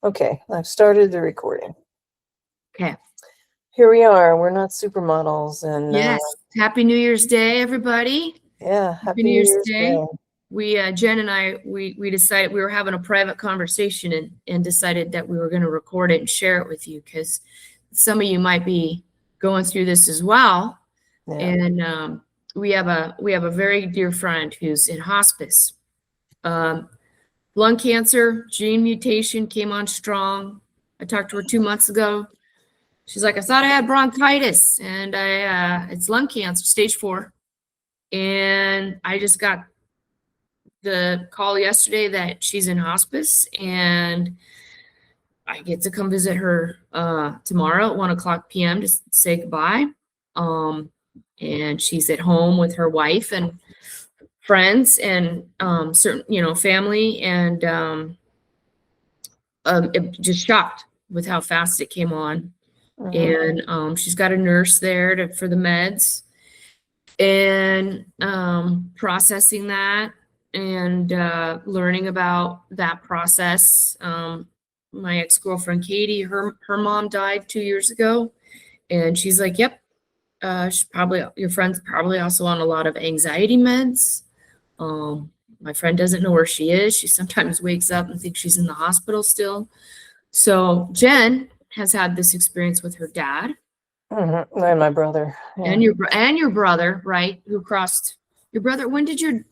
Okay, I've started the recording. Okay. Here we are. We're not supermodels, and Yes. Happy New Year's Day, everybody. yeah, Happy Happy New Year's Day. We Jen and I we decided we were having a private conversation and decided that we were going to record it and share it with you because some of you might be going through this as well. Yeah. And we have a very dear friend who's in hospice. Lung cancer, gene mutation came on strong. I talked to her 2 months ago. She's like, I thought I had bronchitis, and it's lung cancer, stage 4. And I just got the call yesterday that she's in hospice, and I get to come visit her tomorrow at 1:00 p.m. to say goodbye. And she's at home with her wife and friends and certain, family, and just shocked with how fast it came on. And she's got a nurse there for the meds and processing that and learning about that process. My ex-girlfriend Katie, her mom died 2 years ago, and she's like, yep, your friend's probably also on a lot of anxiety meds. My friend doesn't know where she is. She sometimes wakes up and thinks she's in the hospital still. So Jen has had this experience with her dad. And my brother. Yeah. And your brother, right? Who crossed your brother? When did your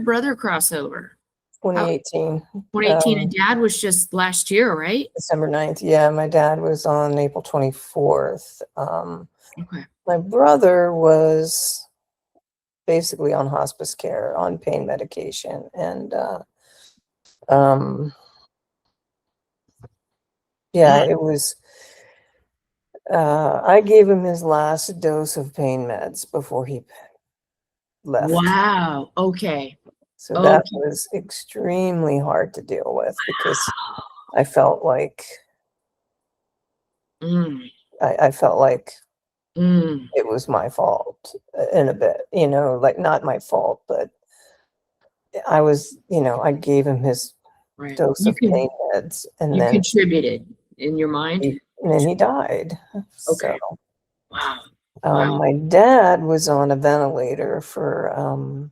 brother cross over? 2018. 2018, and dad was just last year, right? December 9th. Yeah, my dad was on April 24th. Okay. My brother was basically on hospice care, on pain medication, and yeah, it was. I gave him his last dose of pain meds before he left. Wow. Okay. So that was extremely hard to deal with because I felt like I felt like it was my fault in a bit, like not my fault, but I was, I gave him his dose of pain meds, and then contributed in your mind, and then he died. Okay. So, wow. My dad was on a ventilator for.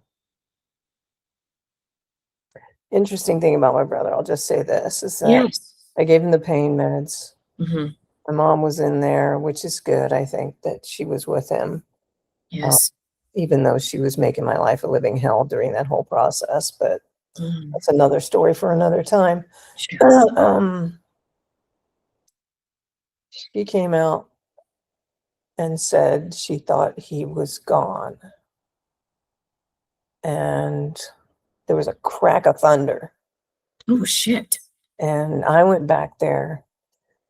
Interesting thing about my brother, I'll just say this, is that I gave him the pain meds. My mom was in there, which is good. I think that she was with him. Yes. Even though she was making my life a living hell during that whole process, but that's another story for another time. She came out and said she thought he was gone. And there was a crack of thunder. Oh, shit. And I went back there,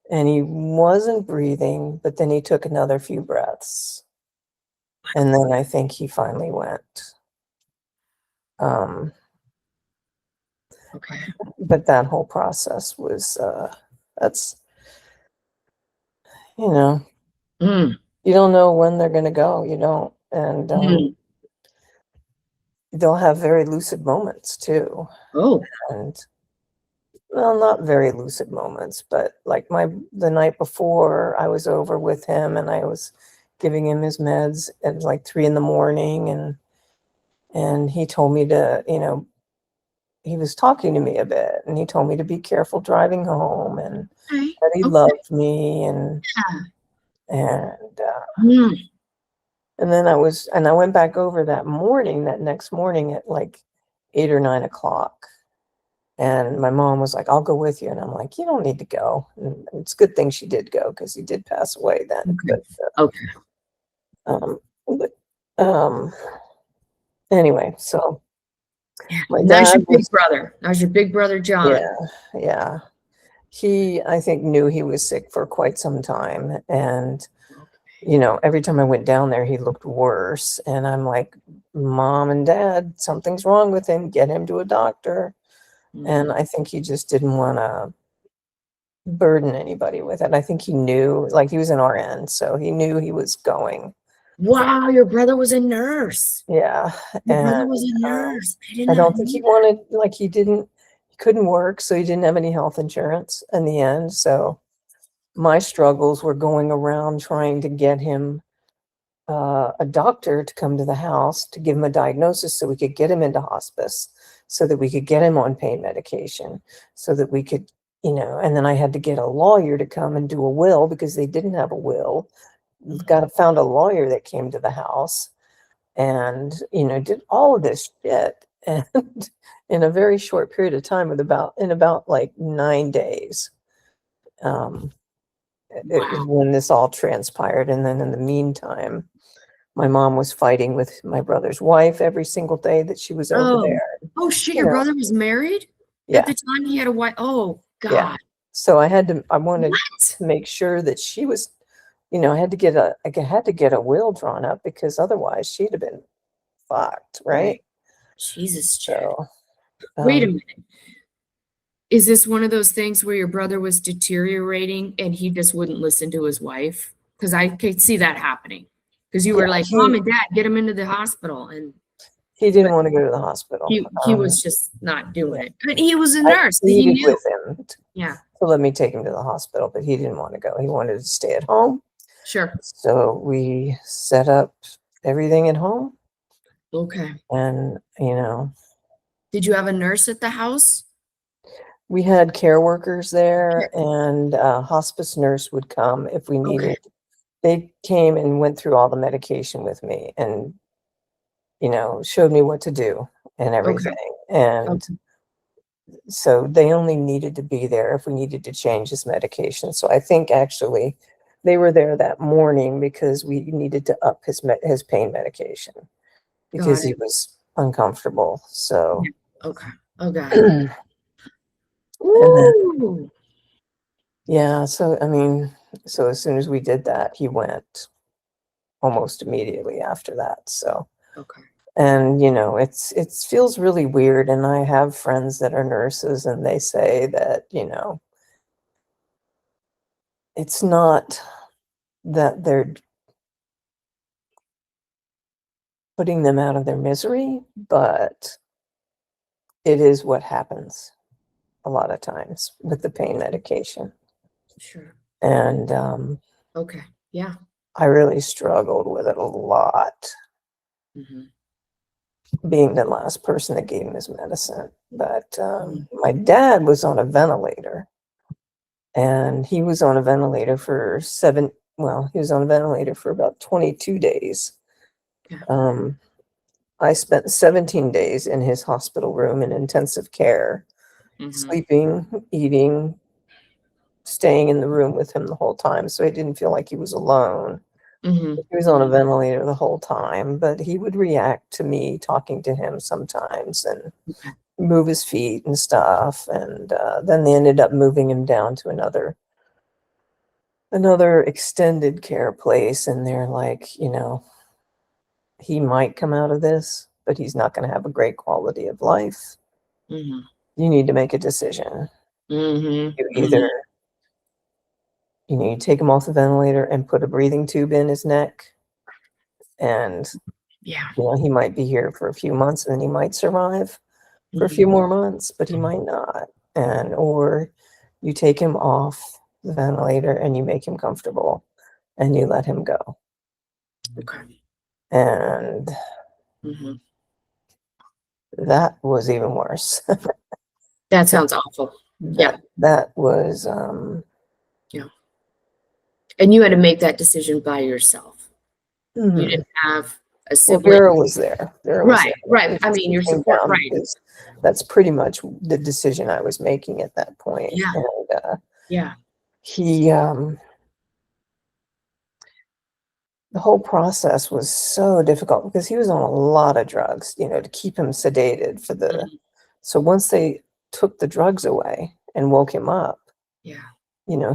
and he wasn't breathing, but then he took another few breaths. And then I think he finally went. Okay. But that whole process was, that's, you don't know when they're going to go. You don't. And they'll have very lucid moments too. And well, not very lucid moments, but like the night before, I was over with him and I was giving him his meds at like 3 a.m, and he told me to, he was talking to me a bit, and he told me to be careful driving home, and that he loved me, and then I went back over that next morning at like 8 or 9 o'clock. And my mom was like, I'll go with you. And I'm like, you don't need to go. And it's a good thing she did go because he did pass away then. Anyway, so my dad that's your big brother. That was your big brother, John. Yeah. He, I think, knew he was sick for quite some time. And, every time I went down there, he looked worse. And I'm like, Mom and Dad, something's wrong with him. Get him to a doctor. And I think he just didn't want to burden anybody with it. I think he knew, like he was an RN, so he knew he was going. Wow, your brother was a nurse. Yeah. Your brother was a nurse. I don't think he wanted, like he couldn't work, so he didn't have any health insurance in the end. So my struggles were going around trying to get him a doctor to come to the house to give him a diagnosis so we could get him into hospice, so that we could get him on pain medication, so that we could, and then I had to get a lawyer to come and do a will because they didn't have a will. Found a lawyer that came to the house and, did all of this shit. And in a very short period of time, in about like 9 days, is when this all transpired. And then in the meantime, my mom was fighting with my brother's wife every single day that she was over there. Oh shit, your brother was married? Yeah. At the time he had a wife. Oh God. Yeah. So I wanted to make sure that she was, I had to get a will drawn up because otherwise she'd have been fucked, right? Jesus, Chad. So, wait a minute. Is this one of those things where your brother was deteriorating and he just wouldn't listen to his wife? Because I could see that happening. Because you were like, Mom and Dad, get him into the hospital. And he didn't want to go to the hospital. He was just not doing it. But he was a I nurse. pleaded He knew. with him Yeah. to let me take him to the hospital, but he didn't want to go. He wanted to stay at home. Sure. So we set up everything at home. Okay. And, Did you have a nurse at the house? we had care workers there, and a hospice nurse would come if we needed. They came and went through all the medication with me and, showed me what to do and everything. And so they only needed to be there if we needed to change his medication. So I think actually they were there that morning because we needed to up his pain medication because he was uncomfortable. So okay. Okay. And then, yeah, so I mean, so as soon as we did that, he went almost immediately after that. So and it feels really weird. And I have friends that are nurses and they say that, it's not that they're putting them out of their misery, but it is what happens a lot of times with the pain medication. Sure. And yeah, I really struggled with it a lot. Being the last person that gave him his medicine. But my dad was on a ventilator, and he was on a ventilator for he was on a ventilator for about 22 days. I spent 17 days in his hospital room in intensive care, sleeping, eating, staying in the room with him the whole time. So I didn't feel like he was alone. He was on a ventilator the whole time, but he would react to me talking to him sometimes and move his feet and stuff. And then they ended up moving him down to another extended care place. And they're like, he might come out of this, but he's not going to have a great quality of life. You need to make a decision. You either you take him off the ventilator and put a breathing tube in his neck, and he might be here for a few months and then he might survive for a few more months, but he might not. Or you take him off the ventilator and you make him comfortable and you let him go. And that was even worse. That sounds awful. That was and you had to make that decision by yourself. You didn't have a sibling. Well, Vera was there. Right. I mean, your support, right? That's pretty much the decision I was making at that point. And, he the whole process was so difficult because he was on a lot of drugs, to keep him sedated for the. So once they took the drugs away and woke him up,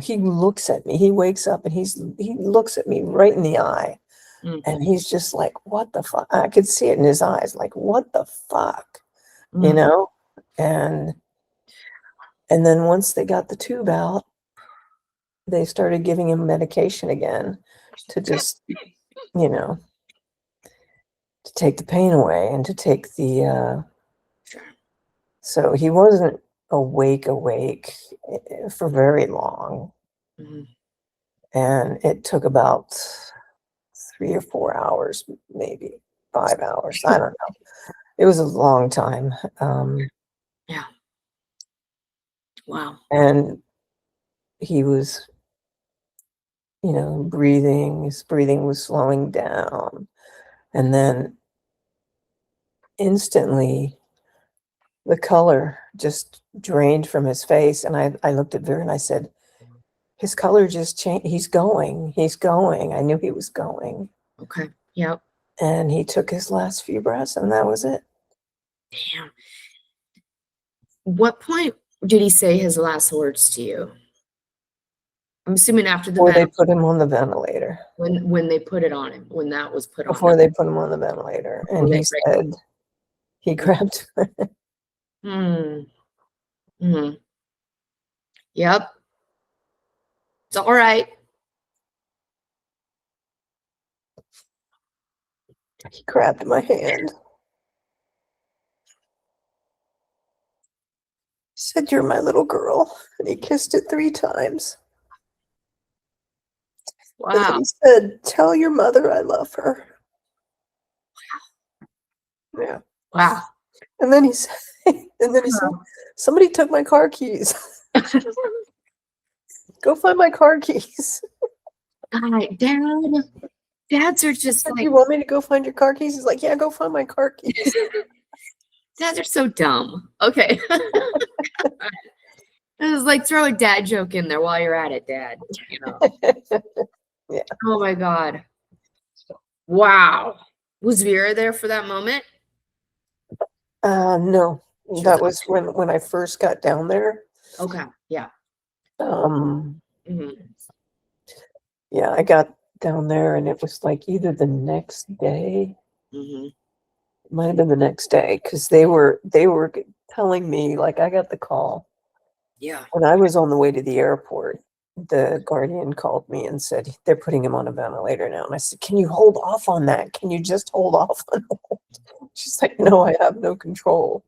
he looks at me. He wakes up and he looks at me right in the eye, and he's just like, "What the fuck?" I could see it in his eyes, like, "What the fuck?" And then once they got the tube out, they started giving him medication again to just, to take the pain away and to take the. So he wasn't awake for very long. And it took about 3 or 4 hours, maybe 5 hours. I don't know. It was a long time. Yeah. Wow. And he was, breathing. His breathing was slowing down. And then instantly, the color just drained from his face. And I looked at Vera and I said, his color just changed. He's going. I knew he was going. Okay. Yep. And he took his last few breaths, and that was it. Damn. What point did he say his last words to you? I'm assuming after the Before they put him on the ventilator. when they put it on him, when that was put on. Before they put him on the ventilator. And he said, he grabbed. Yep. It's all right. He grabbed my hand. He said, "You're my little girl." And he kissed it 3 times. Wow. And then he said, "Tell your mother I love her." Wow. Yeah. Wow. And then he said, "Somebody took my car keys. Go find my car keys." God, dads are just like, "You want me to go find your car keys?" He's like, "Yeah, go find my car keys." Dads are so dumb. Okay. It was like, throw a dad joke in there while you're at it, Dad. Yeah. Oh my God. Wow. Was Vera there for that moment? No. That was when I first got down there. Okay. Yeah. Yeah, I got down there and it was like either the next day. It might have been the next day, because they were telling me, like, I got the call. Yeah. When I was on the way to the airport, the guardian called me and said, "They're putting him on a ventilator now." And I said, "Can you hold off on that? Can you just hold off on that?" She's like, "No, I have no control."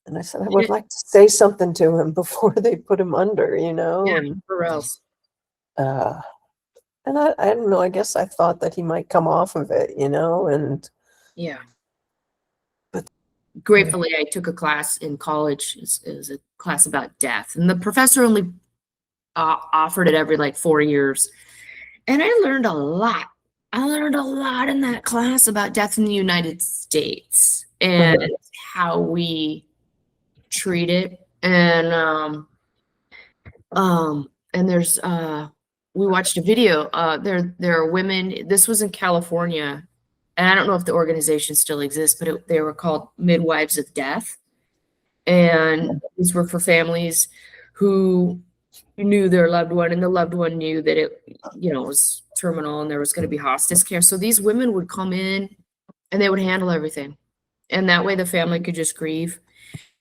And I said, "I would like to say something to him before they put him under, Yeah, and or else. and I don't know, I guess I thought that he might come off of it, and Yeah. But gratefully, I took a class in college. It was a class about death, and the professor only offered it every like 4 years, and I learned a lot. I learned a lot in that class about death in the United States and how we treat it, and there's we watched a video. There are women. This was in California, and I don't know if the organization still exists, but they were called Midwives of Death, and these were for families who knew their loved one, and the loved one knew that it, was terminal and there was going to be hospice care. So these women would come in and they would handle everything, and that way the family could just grieve.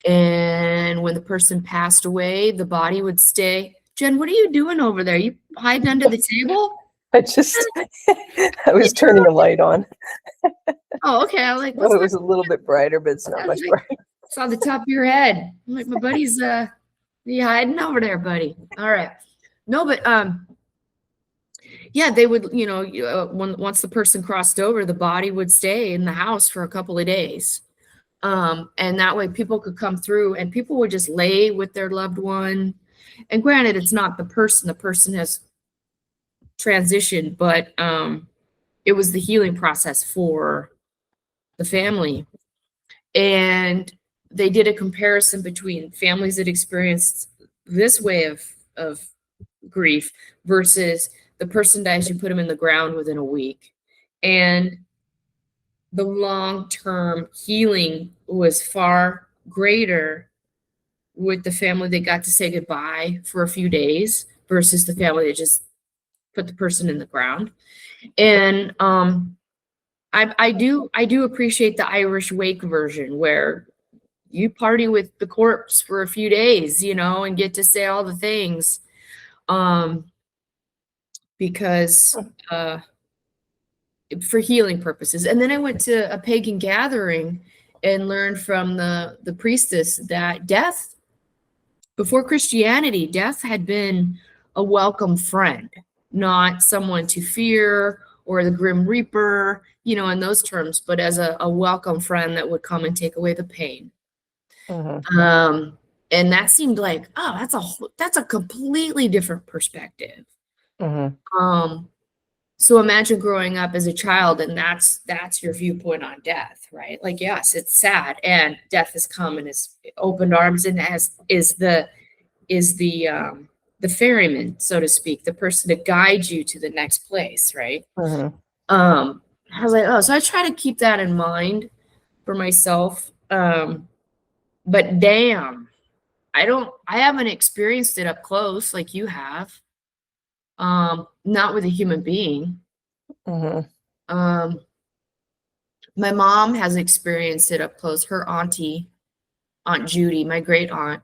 And when the person passed away, the body would stay. Jen, what are you doing over there? You hiding under the table? I was turning a light on. Oh, okay. I like, it was a little bit brighter, but it's not much brighter. Saw the top of your head. I'm like, my buddy's you hiding over there, buddy. All right. No, but yeah, they would, once the person crossed over, the body would stay in the house for a couple of days. And that way people could come through and people would just lay with their loved one. And granted, it's not the person has transitioned, but it was the healing process for the family. And they did a comparison between families that experienced this way of grief versus the person dies, you put them in the ground within a week. And the long-term healing was far greater with the family that got to say goodbye for a few days versus the family that just put the person in the ground. And I do appreciate the Irish wake version where you party with the corpse for a few days, and get to say all the things. Because for healing purposes. And then I went to a pagan gathering and learned from the priestess that death Before Christianity, death had been a welcome friend, not someone to fear or the grim reaper, in those terms, but as a welcome friend that would come and take away the pain. And that seemed like, that's a completely different perspective. So imagine growing up as a child and that's your viewpoint on death, right? Like, yes, it's sad and death has come and has opened arms and is the ferryman, so to speak, the person to guide you to the next place, right? I was like, so I try to keep that in mind for myself. But damn, I haven't experienced it up close like you have. Not with a human being. My mom has experienced it up close. Her Aunt Judy, my great aunt,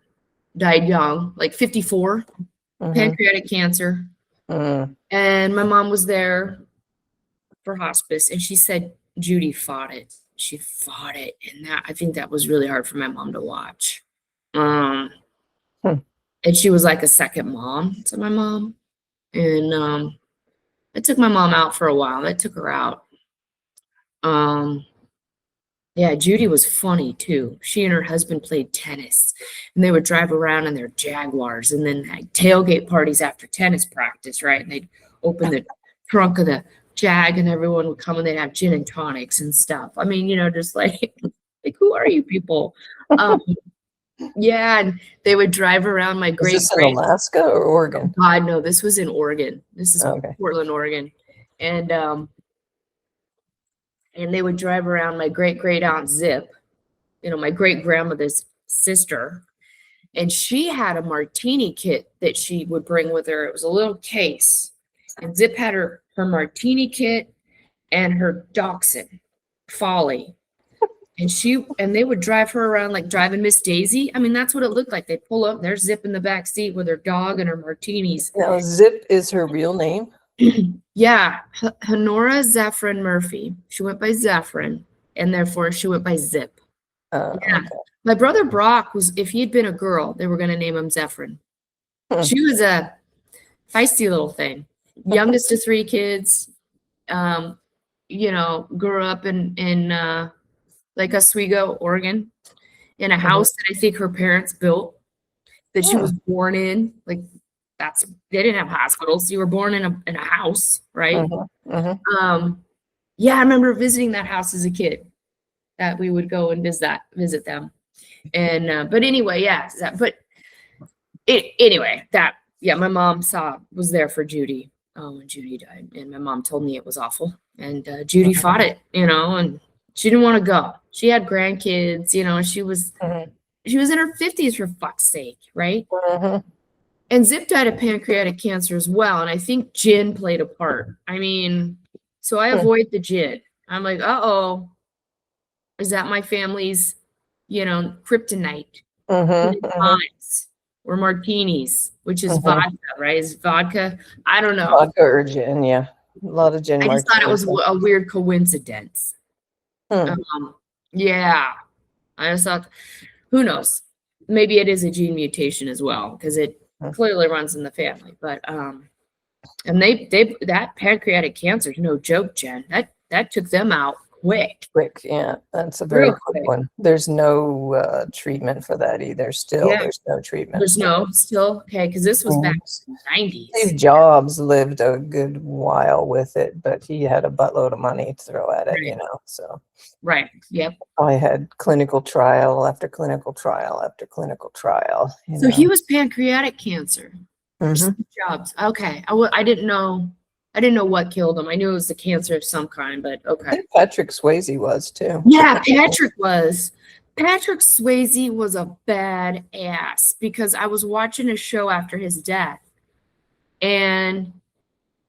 died young, like 54, pancreatic cancer. And my mom was there for hospice, and she said Judy fought it. She fought it, and I think that was really hard for my mom to watch. And she was like a second mom to my mom, and I took my mom out for a while. I took her out. Yeah, Judy was funny too. She and her husband played tennis, and they would drive around in their Jaguars, and then had tailgate parties after tennis practice, right? And they'd open the trunk of the Jag, and everyone would come, and they'd have gin and tonics and stuff. I mean, just like who are you people? Yeah, and they would drive around my great. Is this in Alaska or Oregon? God, no, this was in Oregon. This is Portland, Oregon, and they would drive around my great aunt Zip, my great grandmother's sister, and she had a martini kit that she would bring with her. It was a little case, and Zip had her martini kit and her Dachshund, Folly. And they would drive her around like driving Miss Daisy. I mean, that's what it looked like. They'd pull up, and there's Zip in the back seat with her dog and her martinis. Now, Zip is her real name? Yeah, Honora Zephyrin Murphy. She went by Zephyrin, and therefore she went by Zip. Yeah. Okay. My brother Brock if he had been a girl, they were going to name him Zephyrin. She was a feisty little thing. Youngest of 3 kids, grew up in like Oswego, Oregon, in a house that I think her parents built, that she was born in. Like, they didn't have hospitals. You were born in a house, right? Yeah, I remember visiting that house as a kid, that we would go and visit them. And but anyway, my mom was there for Judy when Judy died, and my mom told me it was awful, and Judy fought it, and she didn't want to go. She had grandkids, and she was in her 50s, for fuck's sake, right? And Zip died of pancreatic cancer as well, and I think gin played a part. I mean, so I avoid the gin. I'm like, is that my family's, kryptonite? Or martinis, which is vodka, right? Is vodka? I don't know. Vodka or gin, yeah. A lot of gin. I just thought it was a weird coincidence. Yeah. I just thought, who knows? Maybe it is a gene mutation as well, because it clearly runs in the family. But and that pancreatic cancer is no joke, Jen. That took them out quick, yeah. That's a very quick one. There's no treatment for that either. There's no treatment. Okay, because this was back in the 90s. Steve Jobs lived a good while with it, but he had a buttload of money to throw at it, so. Right, yep. I had clinical trial after clinical trial after clinical trial. So he was pancreatic cancer. Steve Jobs. Okay, I didn't know. I didn't know what killed him. I knew it was a cancer of some kind, but okay. I think Patrick Swayze was too. Yeah, Patrick was. Patrick Swayze was a badass, because I was watching a show after his death, and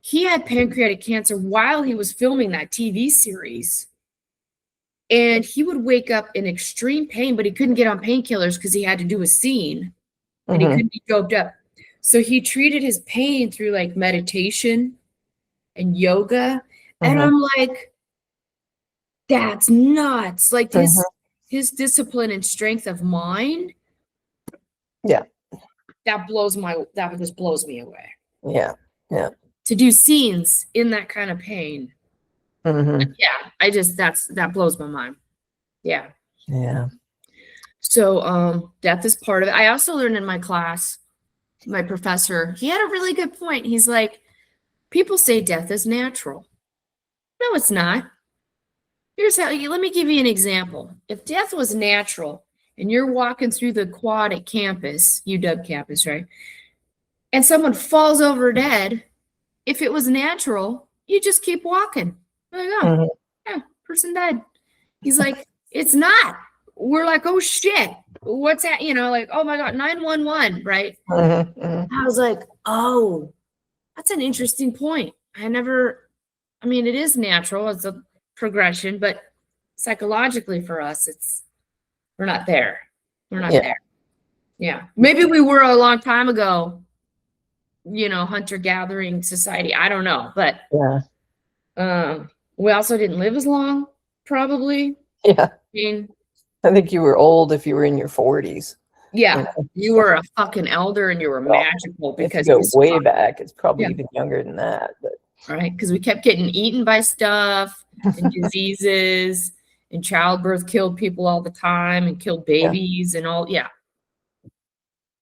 he had pancreatic cancer while he was filming that TV series. And he would wake up in extreme pain, but he couldn't get on painkillers because he had to do a scene, and he couldn't be doped up. So he treated his pain through like meditation and yoga. And I'm like, that's nuts. Like his discipline and strength of mind. Yeah. that just blows me away. Yeah. Yeah. To do scenes in that kind of pain. Mm-hmm. Yeah, that blows my mind. Yeah. Yeah. So death is part of it. I also learned in my class, my professor, he had a really good point. He's like, people say death is natural. No, it's not. Let me give you an example. If death was natural and you're walking through the quad at campus, UW campus, right? And someone falls over dead, if it was natural, you just keep walking. Like, oh, yeah, person died. He's like, it's not. We're like, oh shit, what's that? Like, oh my God, 911, right? I was like, oh, that's an interesting point. It is natural. It's a progression, but psychologically for us, we're not there. We're not there. Yeah. Maybe we were a long time ago, hunter-gathering society. I don't know, but we also didn't live as long, probably. Yeah. I think you were old if you were in your 40s. Yeah. You were a fucking elder and you were magical because if you go way back, it's probably even younger than that. But right, because we kept getting eaten by stuff and diseases, and childbirth killed people all the time and killed babies and all. Yeah.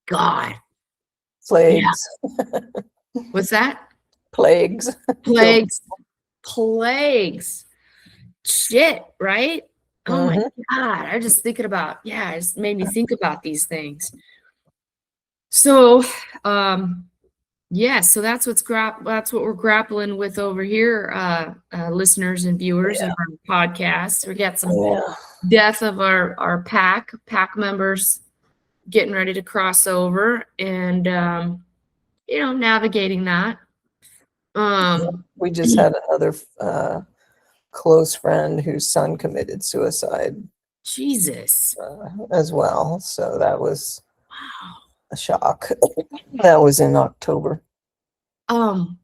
God. Plagues. Yeah. What's that? Plagues. Plagues. Shit, right? Oh my God. I was just thinking about, it just made me think about these things. So, so that's what we're grappling with over here, listeners and viewers of our podcast. We got some death of our pack members getting ready to cross over and navigating that. We just had another close friend whose son committed suicide. Jesus. As well. So that was a shock. That was in October. Oh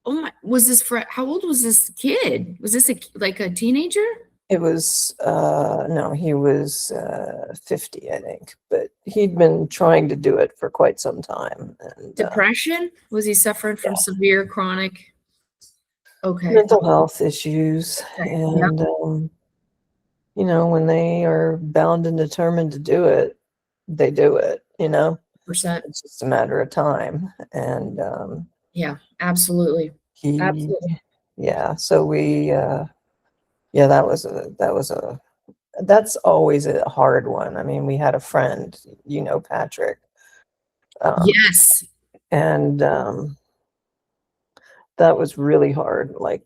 my, how old was this kid? Was this like a teenager? It was, no, he was 50, I think, but he'd been trying to do it for quite some time. And, depression? Was he suffering from severe chronic? Okay. Mental health issues. And, when they are bound and determined to do it, they do it, It's just a matter of time. And, yeah, absolutely. So we, that's always a hard one. I mean, we had a friend, Patrick. Yes. And that was really hard. Like,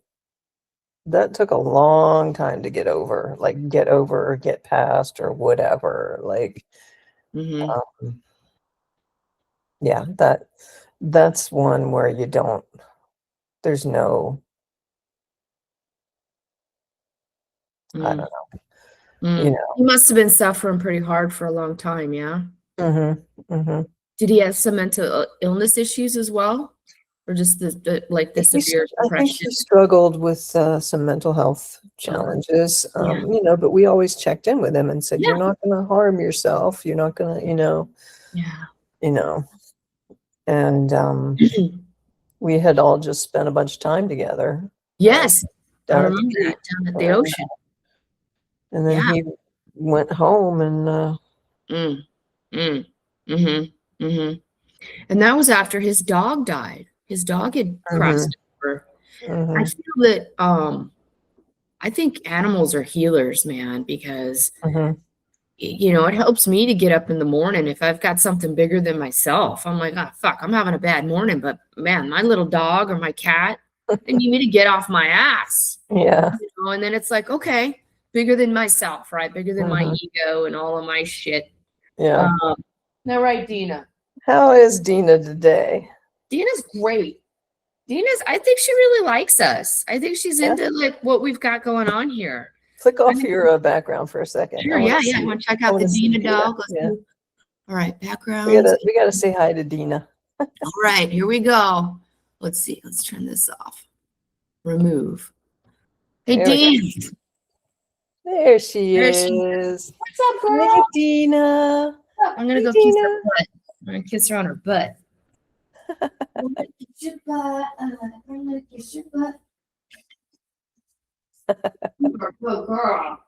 that took a long time to get over or get past or whatever. Like, that's one where there's no, I don't know. He must have been suffering pretty hard for a long time. Yeah. Did he have some mental illness issues as well, or just the severe depression? I think he struggled with some mental health challenges. But we always checked in with him and said, "You're not going to harm yourself. You're not going to, And we had all just spent a bunch of time together. Yes, I remember that, down at the ocean. And then he went home and and that was after his dog died. His dog had crossed over. I feel that I think animals are healers, man, because it helps me to get up in the morning. If I've got something bigger than myself, I'm like, oh fuck, I'm having a bad morning, but man, my little dog or my cat, they need me to get off my ass. Yeah. And then it's like, okay, bigger than myself, right? Bigger than my ego and all of my shit. Yeah. All right, Dina. How is Dina today? Dina's great. I think she really likes us. I think she's into like what we've got going on here. Flick off your background for a second. Sure, yeah. I want to check out the Dina dog. All right, background. We gotta say hi to Dina. All right, here we go. Let's see. Let's turn this off. Remove. Hey, Dina. There she is. What's up, girl? Hey, Dina. I'm gonna go kiss her butt. gonna kiss her on her butt. I'm gonna kiss your butt. I'm gonna kiss your butt. You're a good girl.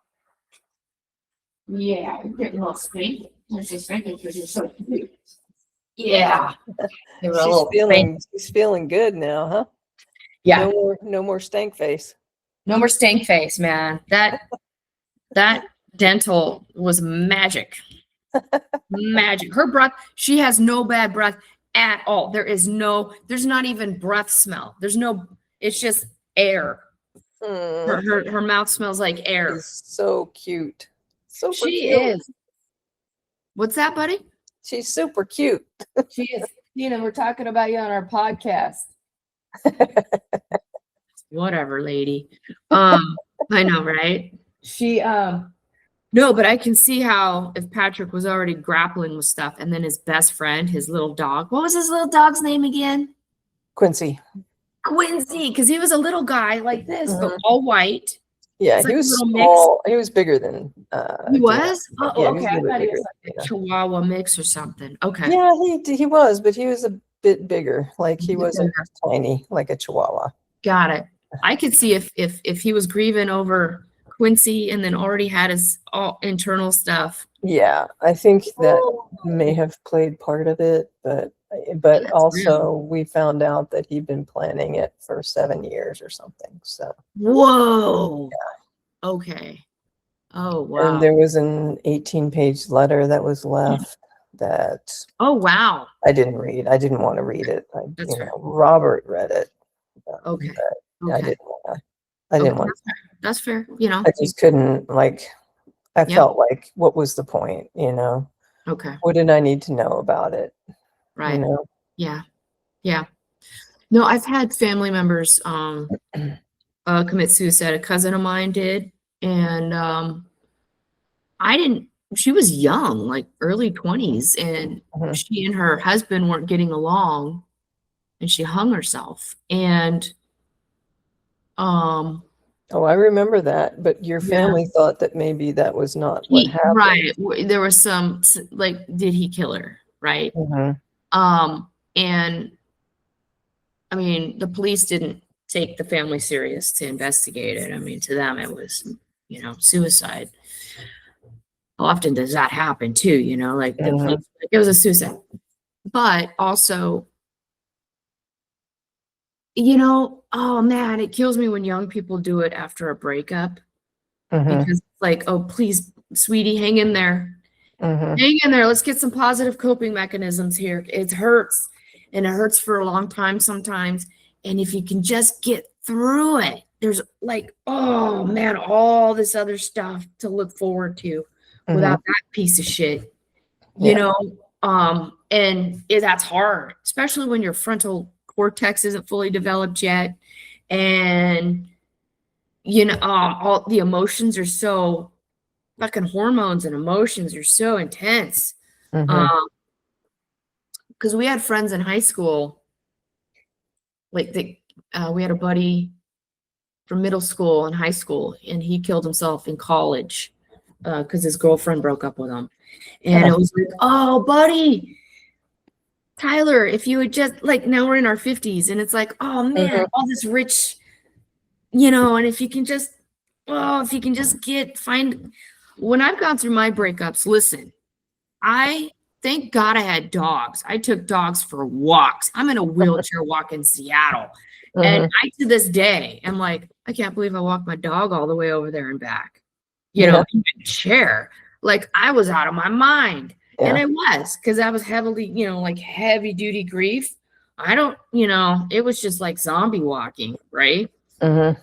Yeah, you're getting a little spanking. You're just spanking because you're so cute. Yeah. She's feeling good now, huh? Yeah. No more stank face. No more stank face, man. That dental was magic. Magic. Her breath, she has no bad breath at all. There's not even breath smell. It's just air. Her mouth smells like air. She's so cute. She is. What's that, buddy? She's super cute. She is. We're talking about you on our podcast. Whatever, lady. I know, right? No, but I can see how if Patrick was already grappling with stuff and then his best friend, his little dog. What was his little dog's name again? Quincy, because he was a little guy like this, but all white. Yeah, he was small. He was bigger than he was? Oh, yeah, okay. I thought he was like a Chihuahua mix or something. Okay. Yeah, he was, but he was a bit bigger. Like he wasn't tiny like a Chihuahua. Got it. I could see if he was grieving over Quincy and then already had his all internal stuff. Yeah, I think that may have played part of it, but also we found out that he'd been planning it for 7 years or something. So whoa. Yeah. Okay. Oh wow. And there was an 18-page letter that was left that wow. I didn't read. I didn't want to read it. Robert read it. Okay. I didn't want to. That's fair. I just couldn't, I felt like, what was the point, Okay. What did I need to know about it? Right. Yeah. Yeah. No, I've had family members commit suicide. A cousin of mine did. And she was young, like early 20s, and she and her husband weren't getting along and she hung herself. And I remember that, but your family thought that maybe that was not what happened. Right. There was some, did he kill her? Right. And I mean, the police didn't take the family serious to investigate it. I mean, to them, it was, suicide. How often does that happen too? The police, it was a suicide. But also, oh man, it kills me when young people do it after a breakup, because it's like, oh, please, sweetie, hang in there. Hang in there. Let's get some positive coping mechanisms here. It hurts, and it hurts for a long time sometimes. And if you can just get through it, there's oh man, all this other stuff to look forward to without that piece of shit, and that's hard, especially when your frontal cortex isn't fully developed yet. And, all the emotions are so fucking hormones and emotions are so intense. Because we had friends in high school, we had a buddy from middle school and high school, and he killed himself in college because his girlfriend broke up with him. And it was like, oh, buddy, Tyler, if you would just now we're in our 50s, and it's like, oh man, all this rich, and if you can just find. When I've gone through my breakups, listen, thank God I had dogs. I took dogs for walks. I'm in a wheelchair walk in Seattle. And to this day, I'm like, I can't believe I walked my dog all the way over there and back, in a chair. I was out of my mind. Yeah. And I was, because I was heavily, heavy duty grief. It was just like zombie walking, right? God,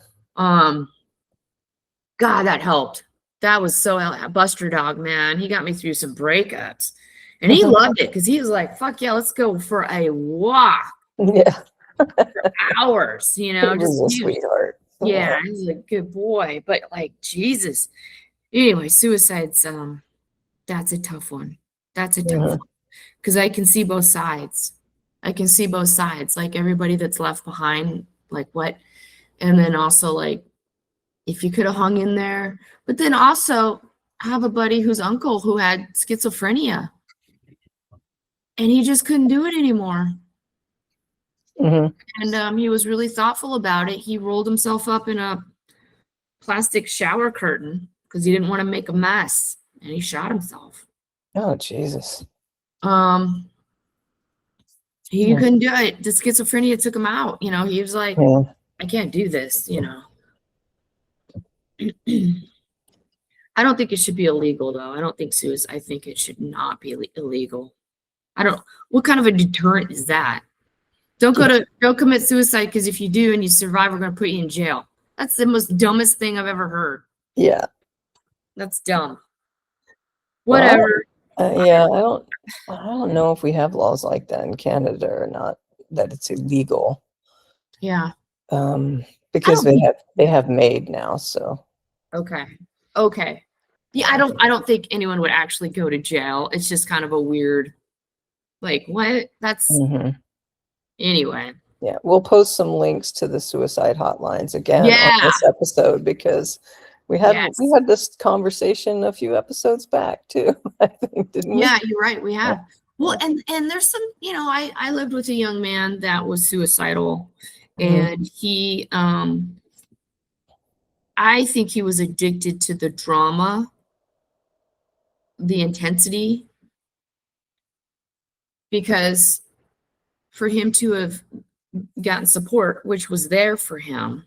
that helped. That was so Buster Dog, man. He got me through some breakups, and he loved it because he was like, "Fuck yeah, let's go for a walk." Yeah, for hours. He was a sweetheart. Yeah, he's a good boy, but Jesus. Anyway, suicide's that's a tough one. That's a tough one because I can see both sides. Like everybody that's left behind, what, and then also if you could have hung in there, but then also have a buddy whose uncle who had schizophrenia. and he just couldn't do it anymore. Mm-hmm. And he was really thoughtful about it. He rolled himself up in a plastic shower curtain because he didn't want to make a mess, and he shot himself. Oh, Jesus. He couldn't do it. The schizophrenia took him out. You know, he was like, I can't do this, you know. I don't think it should be illegal, though. I don't think suicide. I think it should not be illegal. I don't. What kind of a deterrent is that? Don't commit suicide, because if you do and you survive, we're going to put you in jail. That's the most dumbest thing I've ever heard. Yeah. That's dumb. Whatever. Well, yeah, I don't know if we have laws like that in Canada or not, that it's illegal. Yeah. Because they have MAID now, so. Okay. Yeah, I don't think anyone would actually go to jail. It's just kind of a weird, like, what? That's anyway. Yeah, we'll post some links to the suicide hotlines again on this episode, because we had this conversation a few episodes back too, I think, didn't we? Yeah, you're right. We have. Well, and there's some, you know, I lived with a young man that was suicidal, and he I think he was addicted to the drama, the intensity, because for him to have gotten support, which was there for him,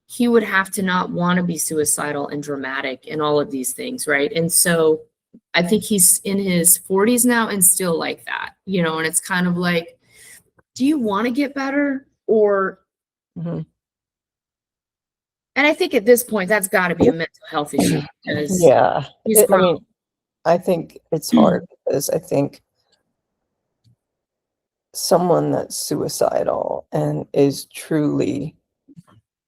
he would have to not want to be suicidal and dramatic and all of these things, right? And so I think he's in his 40s now and still like that, you know, and it's kind of like, do you want to get better? Or and I think at this point, that's got to be a mental health issue. Yeah. I mean, I think it's hard because I think someone that's suicidal and is truly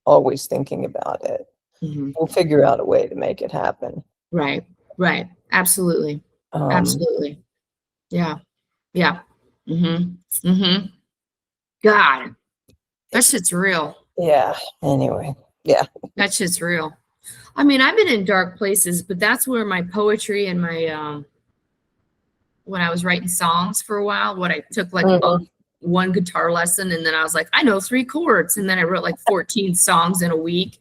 always thinking about it will figure out a way to make it happen. Right. Absolutely. Absolutely. Yeah. God, that shit's real. Yeah. Anyway. Yeah. That shit's real. I mean, I've been in dark places, but that's where my poetry and my when I was writing songs for a while, what I took like one guitar lesson, and then I was like, I know 3 chords, and then I wrote like 14 songs in a week.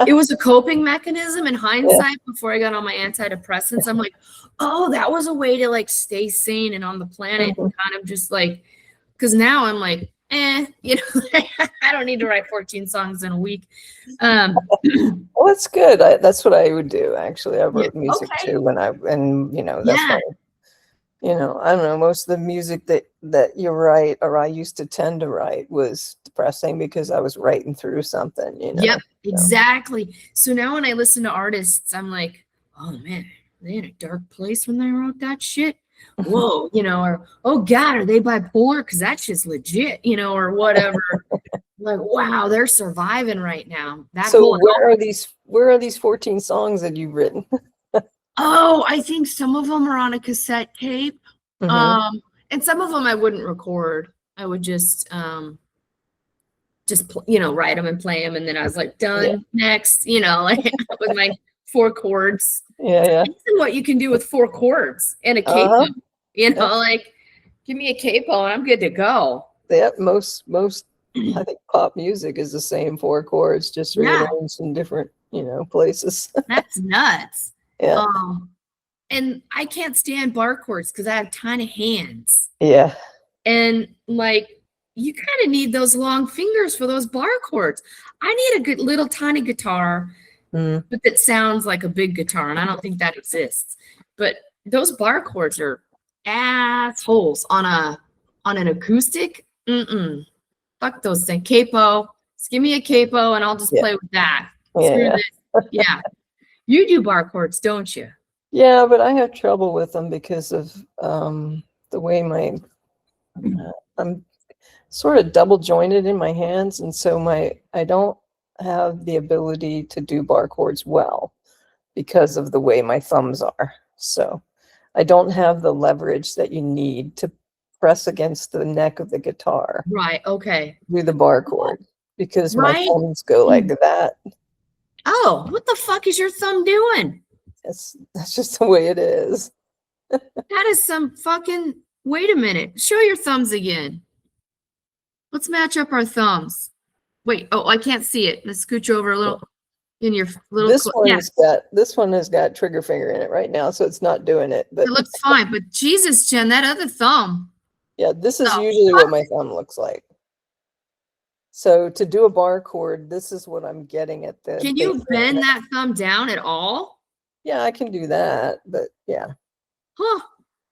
It was a coping mechanism in hindsight. Before I got on my antidepressants, I'm like, oh, that was a way to like stay sane and on the planet, and kind of just like, because now I'm like, you know, I don't need to write 14 songs in a week. Well, that's good. That's what I would do, actually. I wrote music too you know, that's why, you know, I don't know, most of the music that you write, or I used to tend to write, was depressing because I was writing through something, you know. Yep, exactly. So now when I listen to artists, I'm like, oh man, are they in a dark place when they wrote that shit? Whoa, you know, or oh God, are they bipolar? Because that shit's legit, you know, or whatever. Like, wow, they're surviving right now. So where are these 14 songs that you've written? Oh, I think some of them are on a cassette tape. And some of them I wouldn't record. I would just you know, write them and play them, and then I was like, done, next, you know, like with my 4 chords. Yeah. What you can do with 4 chords and a capo, you know, like give me a capo and I'm good to go. Yeah, most I think pop music is the same 4 chords, just rearranged in different, you know, places. That's nuts. Yeah. And I can't stand bar chords because I have tiny hands. Yeah. And like, you kind of need those long fingers for those bar chords. I need a good little tiny guitar, but that sounds like a big guitar, and I don't think that exists. But those bar chords are assholes on an acoustic. Fuck those things. Capo. Just give me a capo, and I'll just play with that. Screw this. Yeah. You do bar chords, don't you? Yeah, but I have trouble with them because of the way I'm sort of double jointed in my hands, and so I don't have the ability to do bar chords well because of the way my thumbs are. So I don't have the leverage that you need to press against the neck of the guitar. Right. Okay. Do the bar chord because my thumbs go like that. Oh, what the fuck is your thumb doing? That's just the way it is. That is some fucking, wait a minute. Show your thumbs again. Let's match up our thumbs. Wait, oh, I can't see it. Let's scooch over a little in your little. This one has got trigger finger in it right now, so it's not doing it. But it looks fine. But Jesus, Jen, that other thumb. Yeah, this is usually what my thumb looks like. So to do a bar chord, this is what I'm getting at the. Can you bend that thumb down at all? Yeah, I can do that, but yeah. Huh,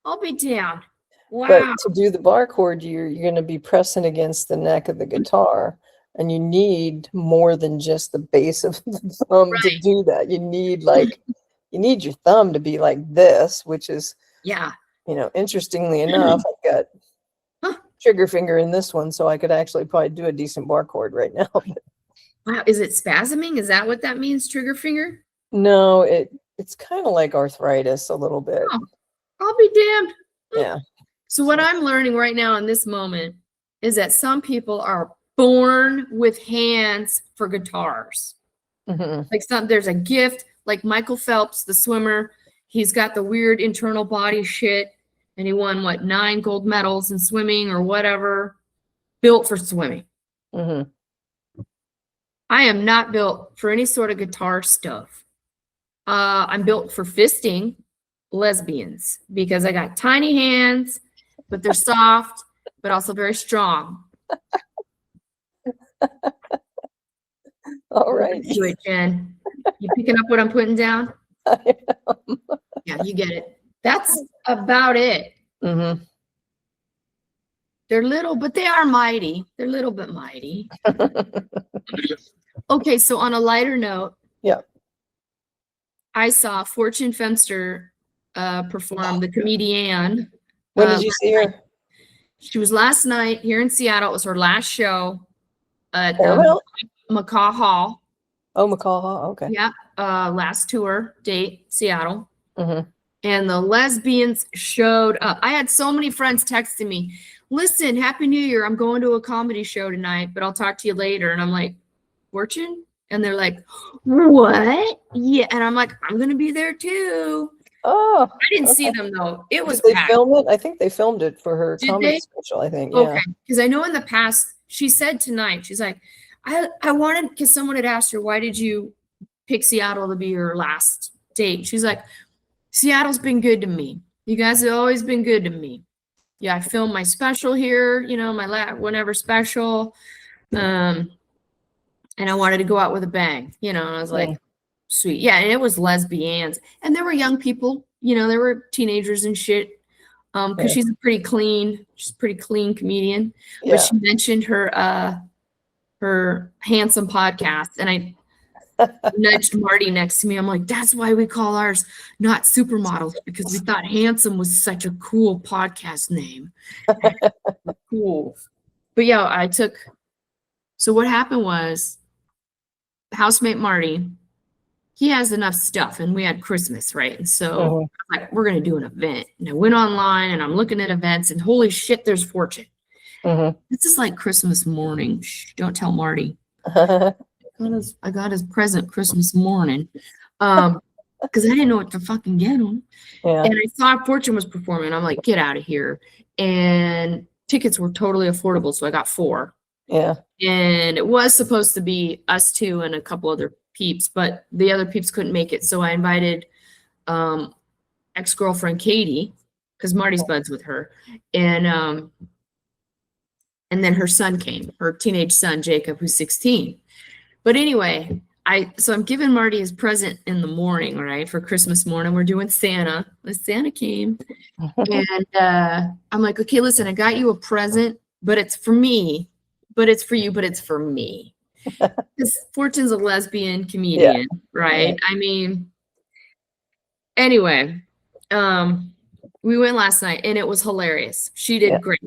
I'll be down. Wow. But to do the bar chord, you're going to be pressing against the neck of the guitar, and you need more than just the base of the thumb to do that. You need you need your thumb to be like this, which is, interestingly enough, I've got trigger finger in this one, so I could actually probably do a decent bar chord right now. Wow, is it spasming? Is that what that means, trigger finger? No, it's kind of like arthritis a little bit. Oh, I'll be damned. Yeah. So what I'm learning right now in this moment is that some people are born with hands for guitars. Like there's a gift, like Michael Phelps, the swimmer. He's got the weird internal body shit. And he won, 9 gold medals in swimming or whatever, built for swimming. I am not built for any sort of guitar stuff. I'm built for fisting lesbians because I got tiny hands, but they're soft, but also very strong. All right. Do it, Jen. You picking up what I'm putting down? I am. Yeah, you get it. That's about it. They're little, but they are mighty. They're little but mighty. Okay, so on a lighter note, I saw Fortune Fenster perform, the comedian. When did you see her? She was last night here in Seattle. It was her last show at the McCaw Hall. Oh, McCaw Hall. Okay. Yeah. Last tour date, Seattle. And the lesbians showed up. I had so many friends texting me, listen, Happy New Year. I'm going to a comedy show tonight, but I'll talk to you later. And I'm like, Fortune? And they're like, what? Yeah. And I'm like, I'm going to be there too. Oh. I didn't see them though. It was Did they film it? I think they filmed it for her comedy special, I think. Yeah. Okay. Because I know in the past, she said tonight, she's like, I wanted, because someone had asked her, why did you pick Seattle to be your last date? She's like, Seattle's been good to me. You guys have always been good to me. Yeah, I filmed my special here, my whenever special. And I wanted to go out with a bang, and I was like, sweet. Yeah, and it was lesbians. And there were young people, there were teenagers and shit. Because she's a pretty clean comedian. But she mentioned her handsome podcast. And I nudged Marty next to me. I'm like, that's why we call ours Notsupermodels, because we thought handsome was such a cool podcast name. Cool. But yeah, so what happened was housemate Marty, he has enough stuff, and we had Christmas, right? And so I was like, we're going to do an event. And I went online and I'm looking at events, and holy shit, there's Fortune. This is like Christmas morning. Shh, don't tell Marty. I got his present Christmas morning because I didn't know what to fucking get him. And I saw Fortune was performing. I'm like, get out of here. And tickets were totally affordable, so I got 4. And it was supposed to be us 2 and a couple other peeps, but the other peeps couldn't make it. So I invited ex-girlfriend Katie, because Marty's buds with her. And then her son came, her teenage son, Jacob, who's 16. But anyway, so I'm giving Marty his present in the morning, right? For Christmas morning, we're doing Santa. Santa came. And I'm like, okay, listen, I got you a present, but it's for me. But it's for you, but it's for me. Because Fortune's a lesbian comedian, right? I mean, anyway, we went last night and it was hilarious. She did great.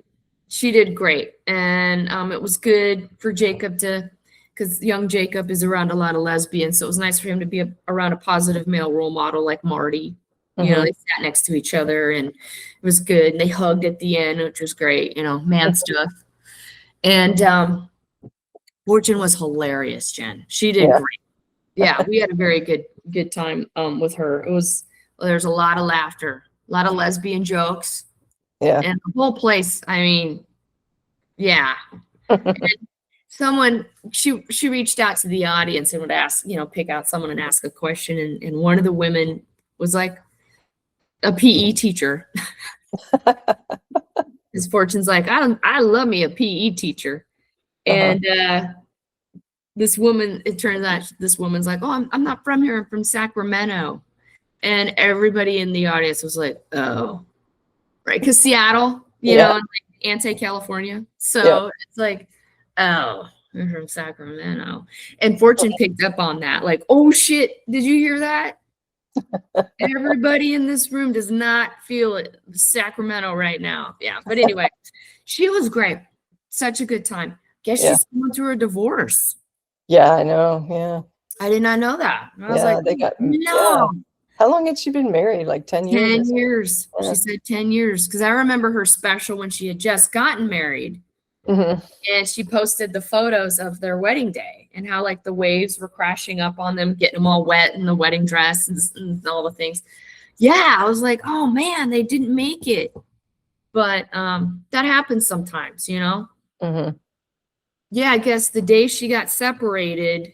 She did great. And it was good for Jacob because young Jacob is around a lot of lesbians. So it was nice for him to be around a positive male role model like Marty. They sat next to each other and it was good. And they hugged at the end, which was great, man stuff. And Fortune was hilarious, Jen. She did great. Yeah, we had a very good time with her. There's a lot of laughter. a lot of lesbian jokes. Yeah. And the whole place, I mean, yeah. Someone, she reached out to the audience and would ask, pick out someone and ask a question. And one of the women was like a PE teacher. His fortune's like, I love me a PE teacher. And this woman, it turns out this woman's like, oh, I'm not from here. I'm from Sacramento. And everybody in the audience was like, oh, right. Because Seattle, you know, like anti-California. So it's like, oh, I'm from Sacramento. And Fortune picked up on that. Like, oh, shit. Did you hear that? Everybody in this room does not feel it. Sacramento right now. Yeah. But anyway, she was great. Such a good time. Guess she's going through a divorce. Yeah, I know. Yeah. I did not know that. I was like, they got no. Yeah. How long had she been married? Like 10 years? 10 years. She said 10 years. Because I remember her special when she had just gotten married. And she posted the photos of their wedding day and how like the waves were crashing up on them, getting them all wet in the wedding dress and all the things. Yeah, I was like, oh man, they didn't make it. But that happens sometimes, you know? Yeah, I guess the day she got separated,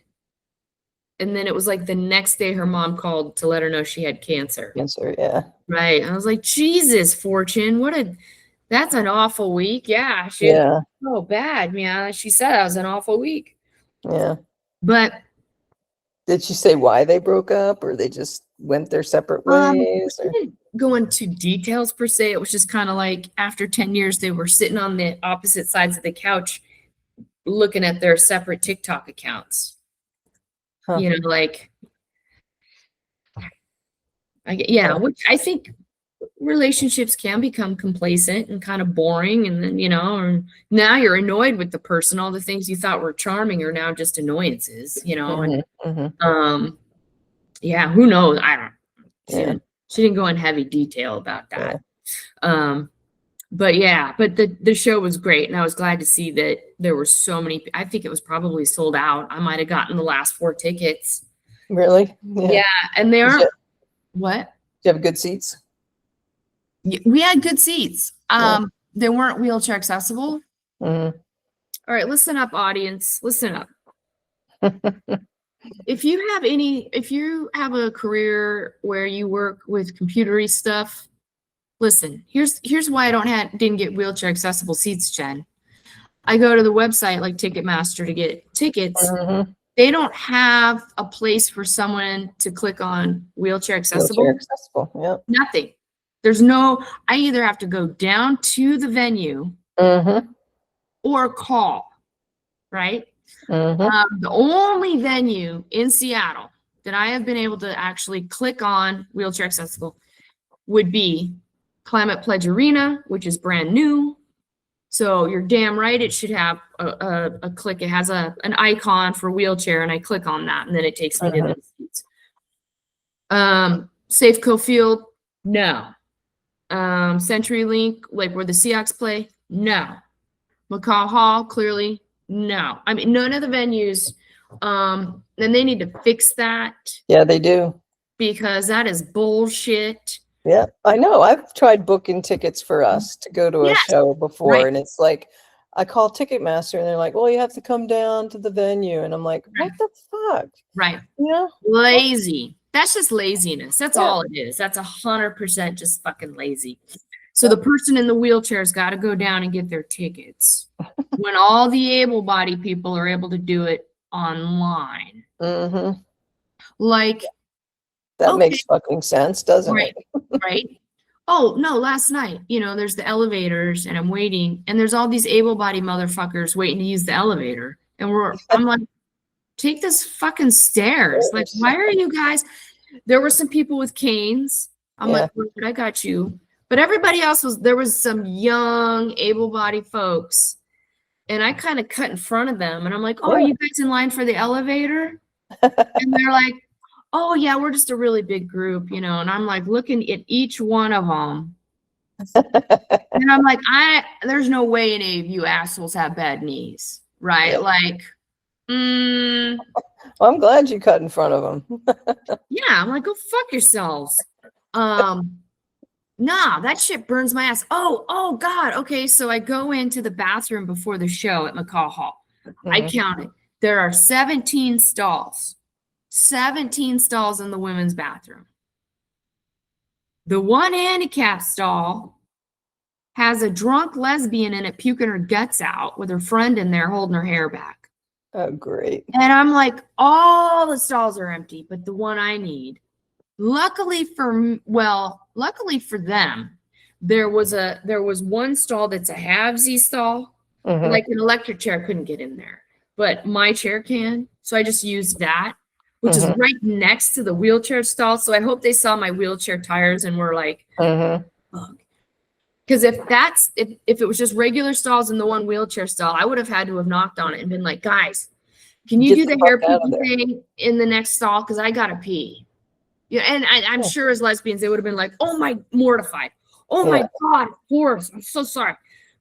and then it was like the next day her mom called to let her know she had cancer. Yeah. Right. I was like, Jesus, Fortune, that's an awful week. Yeah. She was so bad. Yeah. She said that was an awful week. Yeah. But did she say why they broke up, or they just went their separate ways? She didn't go into details per se. It was just kind of like after 10 years, they were sitting on the opposite sides of the couch looking at their separate TikTok accounts. You know, like, which I think relationships can become complacent and kind of boring. And then, or now you're annoyed with the person. All the things you thought were charming are now just annoyances, and, who knows? I don't, she didn't go in heavy detail about that. But the show was great. And I was glad to see that there were so many, I think it was probably sold out. I might've gotten the last 4 tickets. Really? Yeah. And they aren't, what? Do you have good seats? We had good seats. They weren't wheelchair accessible. All right, listen up, audience. Listen up. If you have a career where you work with computery stuff, listen, here's why I didn't get wheelchair accessible seats, Jen. I go to the website like Ticketmaster to get tickets. They don't have a place for someone to click on wheelchair accessible. Wheelchair accessible, Nothing. There's no, I either have to go down to the venue or call, right? The only venue in Seattle that I have been able to actually click on wheelchair accessible would be Climate Pledge Arena, which is brand new. So you're damn right it should have a click. It has an icon for wheelchair, and I click on that, and then it takes me to the seats. Safeco Field, no. CenturyLink, like where the Seahawks play, no. McCaw Hall, clearly, no. I mean, none of the venues. And they need to fix that. Yeah, they do. Because that is bullshit. Yeah, I know. I've tried booking tickets for us to go to a show before, and it's like, I call Ticketmaster, and they're like, well, you have to come down to the venue. And I'm like, what the fuck? Right. Yeah. Lazy. That's just laziness. That's all it is. That's 100% just fucking lazy. So the person in the wheelchair's got to go down and get their tickets when all the able-bodied people are able to do it online. Like, that makes fucking sense, doesn't it? Right. Oh, no, last night, there's the elevators and I'm waiting, and there's all these able-bodied motherfuckers waiting to use the elevator. And I'm like, take this fucking stairs. Like, why are you guys? There were some people with canes. I'm like, I got you. But everybody else there was some young, able-bodied folks. And I kind of cut in front of them. And I'm like, oh, are you guys in line for the elevator? And they're like, oh, yeah, we're just a really big group, And I'm like looking at each one of them. And I'm like, there's no way any of you assholes have bad knees, right? Like, well, I'm glad you cut in front of them. Yeah, I'm like, go fuck yourselves. Nah, that shit burns my ass. Oh God. Okay, so I go into the bathroom before the show at McCall Hall. I counted. There are 17 stalls. 17 stalls in the women's bathroom. The one handicap stall has a drunk lesbian in it puking her guts out with her friend in there holding her hair back. Oh, great. And I'm like, all the stalls are empty, but the one I need. Luckily for them, there was one stall that's a halvesy stall. Like an electric chair couldn't get in there, but my chair can. So I just used that, which is right next to the wheelchair stall. So I hope they saw my wheelchair tires and were like, because if it was just regular stalls in the one wheelchair stall, I would have had to have knocked on it and been like, guys, can you do the hair pee thing in the next stall? Because I gotta pee. Yeah, and I'm sure as lesbians, they would have been like, oh my, mortified. Oh my God, horse. I'm so sorry.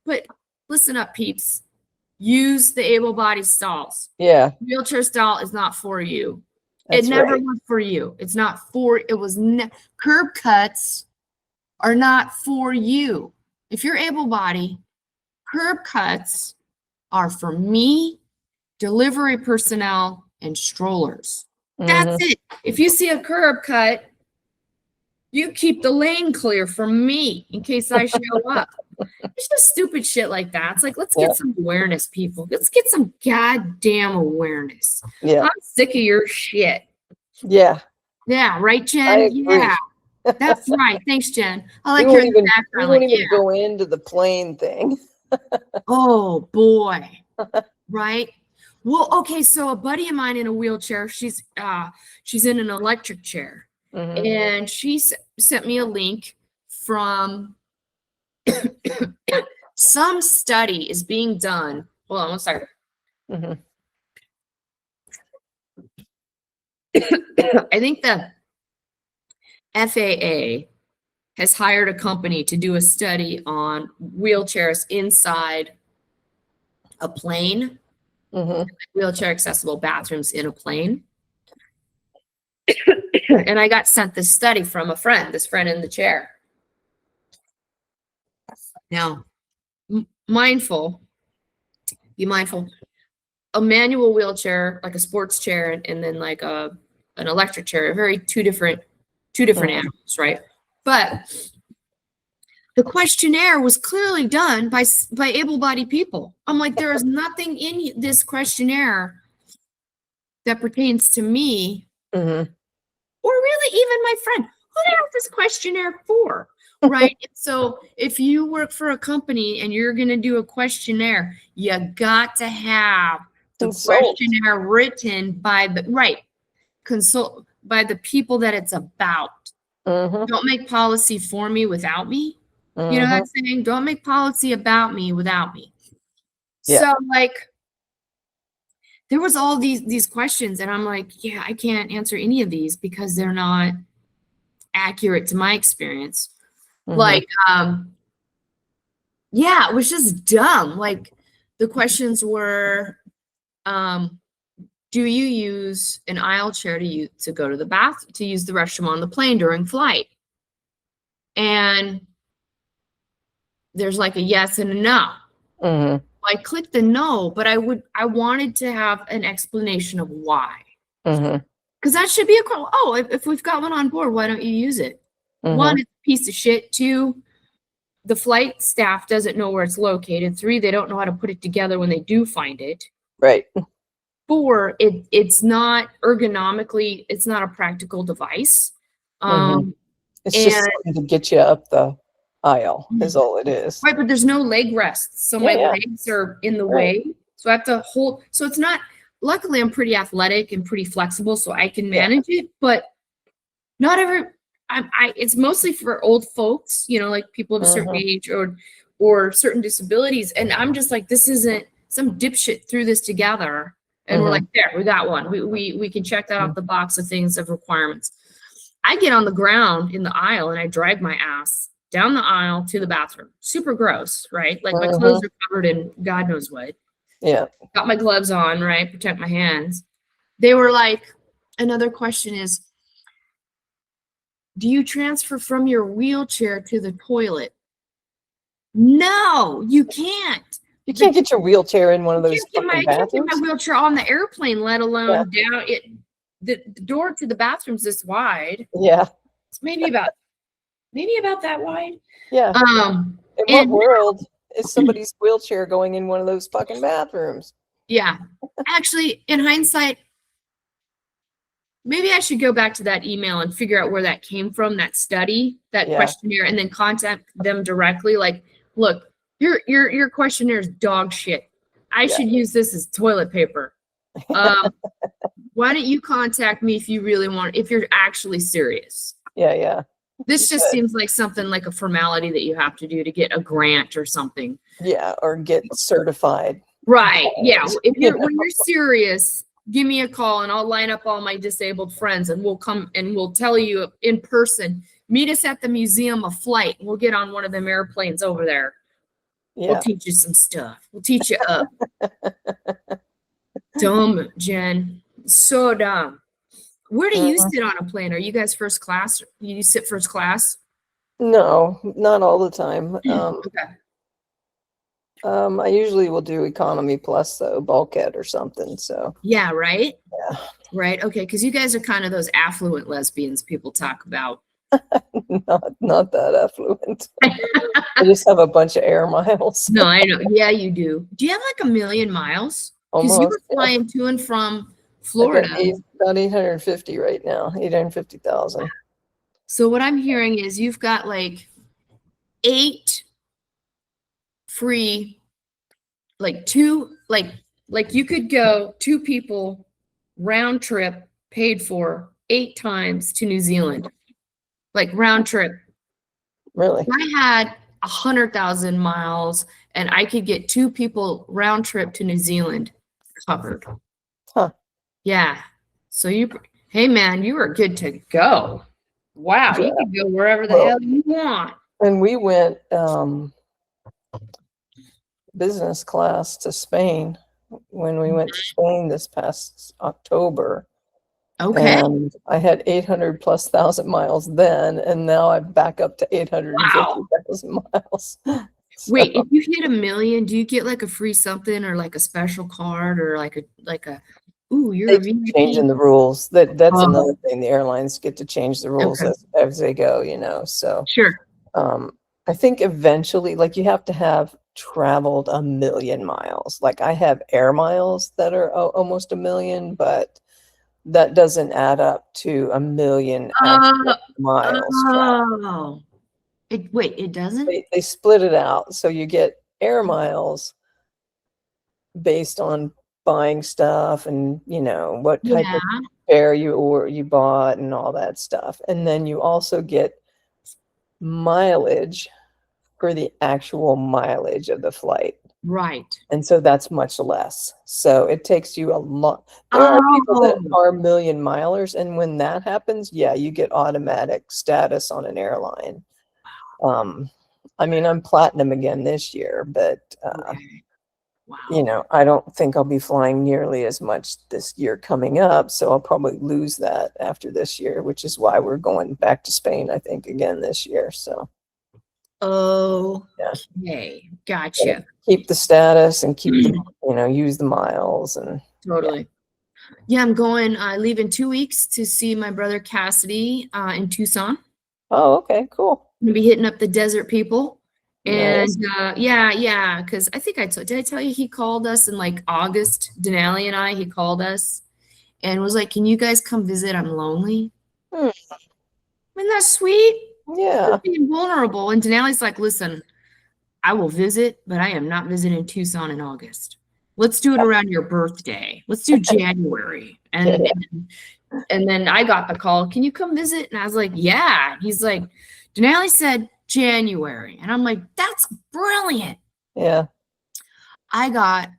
But listen up, peeps. Use the able-bodied stalls. Yeah. Wheelchair stall is not for you. It never was for you. It's not for, curb cuts are not for you. If you're able-bodied, curb cuts are for me, delivery personnel, and strollers. That's it. If you see a curb cut, you keep the lane clear for me in case I show up. It's just stupid shit like that. It's like, let's get some awareness, people. Let's get some goddamn awareness. Yeah. I'm sick of your shit. Yeah. Yeah, right, Jen? I agree. Yeah. That's right. Thanks, Jen. I like hearing the background. We won't even go into the plane thing. Oh boy. Right? Well, okay, so a buddy of mine in a wheelchair, she's in an electric chair. And she sent me a link from some study is being done. Hold on one second. I think the FAA has hired a company to do a study on wheelchairs inside a plane, wheelchair accessible bathrooms in a plane. And I got sent this study from this friend in the chair. Now, be mindful, a manual wheelchair, like a sports chair, and then like an electric chair, are very two different animals, right? But the questionnaire was clearly done by able-bodied people. I'm like, there is nothing in this questionnaire that pertains to me, or really even my friend. Who the hell is this questionnaire for? Right? So if you work for a company and you're going to do a questionnaire, you got to have the questionnaire written by the people that it's about. Don't make policy for me without me. You know what I'm saying? Don't make policy about me without me. So like, there was all these questions, and I'm like, yeah, I can't answer any of these because they're not accurate to my experience. Like, yeah, it was just dumb. Like, the questions were, do you use an aisle chair to go to the bath, to use the restroom on the plane during flight? And there's like a yes and a no. I clicked the no, but I wanted to have an explanation of why. Because that should be if we've got one on board, why don't you use it? One, it's a piece of shit. Two, the flight staff doesn't know where it's located. Three, they don't know how to put it together when they do find it. Right. Four, it's not ergonomically, it's not a practical device. It's just something to get you up the aisle is all it is. Right, but there's no leg rests. So my legs are in the way. So I have to hold. So it's not, luckily I'm pretty athletic and pretty flexible, so I can manage it, but not every, it's mostly for old folks, like people of a certain age or certain disabilities. And I'm just like, this isn't, some dipshit threw this together and we're like, there, we got one. We can check that off the box of things, of requirements. I get on the ground in the aisle and I drag my ass down the aisle to the bathroom. Super gross, right? Like my clothes are covered in God knows what. Yeah. Got my gloves on, right? Protect my hands. They were like, another question is, Do you transfer from your wheelchair to the toilet? No, you can't. You can't get your wheelchair in one of those I fucking can't get my bathrooms. wheelchair on the airplane, let alone down it. The door to the bathroom's this wide. Yeah. It's maybe about that wide. Yeah. In what world is somebody's wheelchair going in one of those fucking bathrooms? Yeah. Actually, in hindsight, maybe I should go back to that email and figure out where that came from, that study, that questionnaire, and then contact them directly. Like, look, your questionnaire is dog shit. I should use this as toilet paper. Why don't you contact me if you really want, if you're actually serious? Yeah. This just seems like something like a formality that you have to do to get a grant or something. Yeah, or get certified. Right. Yeah. When you're serious, give me a call and I'll line up all my disabled friends and we'll come and we'll tell you in person. Meet us at the Museum of Flight. We'll get on one of them airplanes over there. Yeah. We'll teach you some stuff. We'll teach you up. Dumb, Jen. So dumb. Where do you sit on a plane? Are you guys first class? You sit first class? No, not all the time. Okay. I usually will do economy plus, though, bulkhead or something. So yeah, right? Yeah. Right. Okay, because you guys are kind of those affluent lesbians people talk about. not that affluent. I just have a bunch of air miles. No, I know. Yeah, you do. Do you have like 1 million miles? Because you were flying to and from Florida. About 850 right now, 850,000. So what I'm hearing is you've got like 8 free, like 2, like you could go 2 people round trip paid for 8 times to New Zealand, like round trip. Really? I had 100,000 miles and I could get 2 people round trip to New Zealand covered. Huh. Yeah. So hey man, you are good to go. Wow. Yeah. You can go wherever the hell you want. And we went business class to Spain when we went to Spain this past October. Okay. And I had 800,000+ miles then, and now I'm back up to 850,000 miles. Wait, if you hit 1 million, do you get like a free something or like a special card or like a ooh, you're changing the rules. That's another thing. The airlines get to change the rules as they go, you know. So sure. I think eventually, like, you have to have traveled 1 million miles. Like, I have air miles that are almost 1 million, but that doesn't add up to 1 million miles. Oh, wait, it doesn't? They split it out. So you get air miles based on buying stuff and, you know, what type of fare you bought and all that stuff. And then you also get mileage for the actual mileage of the flight. Right. And so that's much less. So it takes you a lot. There are people that are 1 million milers. And when that happens, yeah, you get automatic status on an airline. I mean, I'm platinum again this year, but, you know, I don't think I'll be flying nearly as much this year coming up. So I'll probably lose that after this year, which is why we're going back to Spain, I think, again this year. So. Okay, gotcha. Keep the status and keep the, you know, use the miles and totally. Yeah, I'm going. I leave in 2 weeks to see my brother Cassidy in Tucson. Oh, okay, cool. I'm gonna be hitting up the desert people, and yeah, because I think did I tell you he called us in like August? Denali and he called us and was like, "Can you guys come visit? I'm lonely." I mean, that's sweet. Yeah. Being vulnerable. And Denali's like, "Listen, I will visit, but I am not visiting Tucson in August. Let's do it around your birthday. Let's do January." And then I got the call, "Can you come visit?" And I was like, "Yeah." He's like, "Denali said January." And I'm like, "That's brilliant." Yeah. I got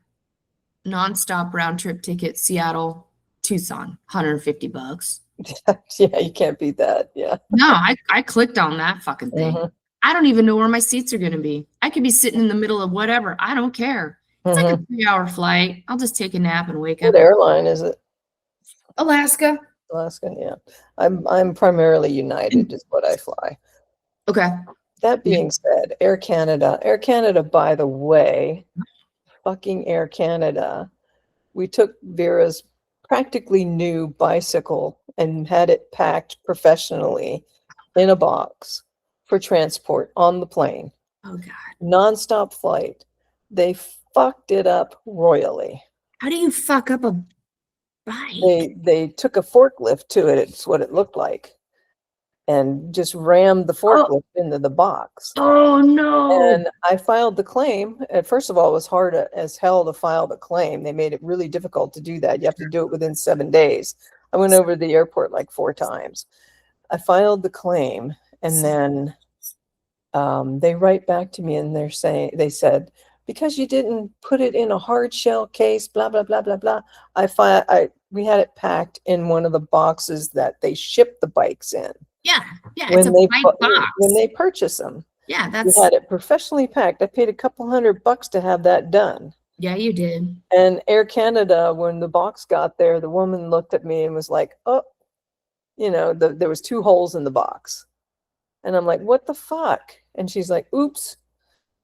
nonstop round trip ticket, Seattle, Tucson, $150. Yeah, you can't beat that. Yeah. No, I clicked on that fucking thing. I don't even know where my seats are going to be. I could be sitting in the middle of whatever. I don't care. It's like a 3-hour flight. I'll just take a nap and wake up. What airline is it? Alaska. Alaskan, yeah. I'm primarily United is what I fly. Okay. That being said, Air Canada, by the way, fucking Air Canada, we took Vera's practically new bicycle and had it packed professionally in a box for transport on the plane. Oh God. Nonstop flight. They fucked it up royally. How do you fuck up a bike? They took a forklift to it, it's what it looked like, and just rammed the forklift into the box. Oh no. And I filed the claim. And first of all, it was hard as hell to file the claim. They made it really difficult to do that. You have to do it within 7 days. I went over to the airport like 4 times. I filed the claim, and then they write back to me, and they said, because you didn't put it in a hard shell case, blah blah blah blah blah. We had it packed in one of the boxes that they ship the bikes in. Yeah, it's a bike box. When they purchase them. Yeah, we had it professionally packed. I paid a couple $100 to have that done. Yeah, you did. And Air Canada, when the box got there, the woman looked at me and was like, oh, there was 2 holes in the box. And I'm like, what the fuck? And she's like, oops.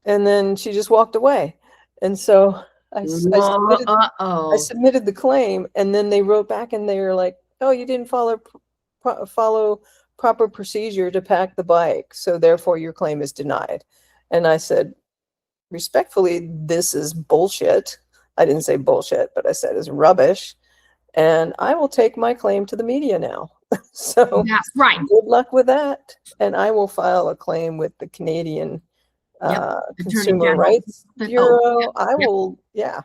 And then she just walked away. And so I submitted the claim, and then they wrote back and they were like, oh, you didn't follow proper procedure to pack the bike, so therefore your claim is denied. And I said, respectfully, this is bullshit. I didn't say bullshit, but I said it's rubbish, and I will take my claim to the media now. So that's right. Good luck with that. And I will file a claim with the Canadian Consumer Rights Bureau. I will, yeah.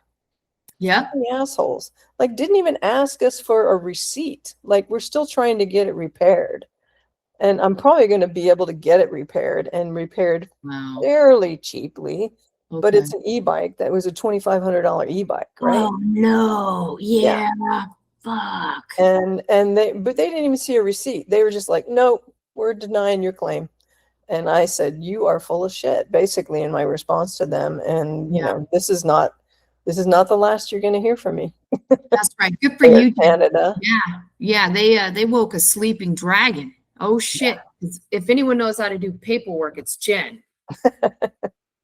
The assholes didn't even ask us for a receipt. We're still trying to get it repaired. And I'm probably going to be able to get it repaired fairly cheaply. Okay. But it's an e-bike. That was a $2,500 e-bike, right? Oh no! Yeah. Fuck. And they didn't even see a receipt. They were just like, "Nope, we're denying your claim." And I said, "You are full of shit," basically, in my response to them. And this is not the last you're going to hear from me. That's right. Good for you, Canada. Yeah. They woke a sleeping dragon. Oh shit. Yeah. If anyone knows how to do paperwork, it's Jen.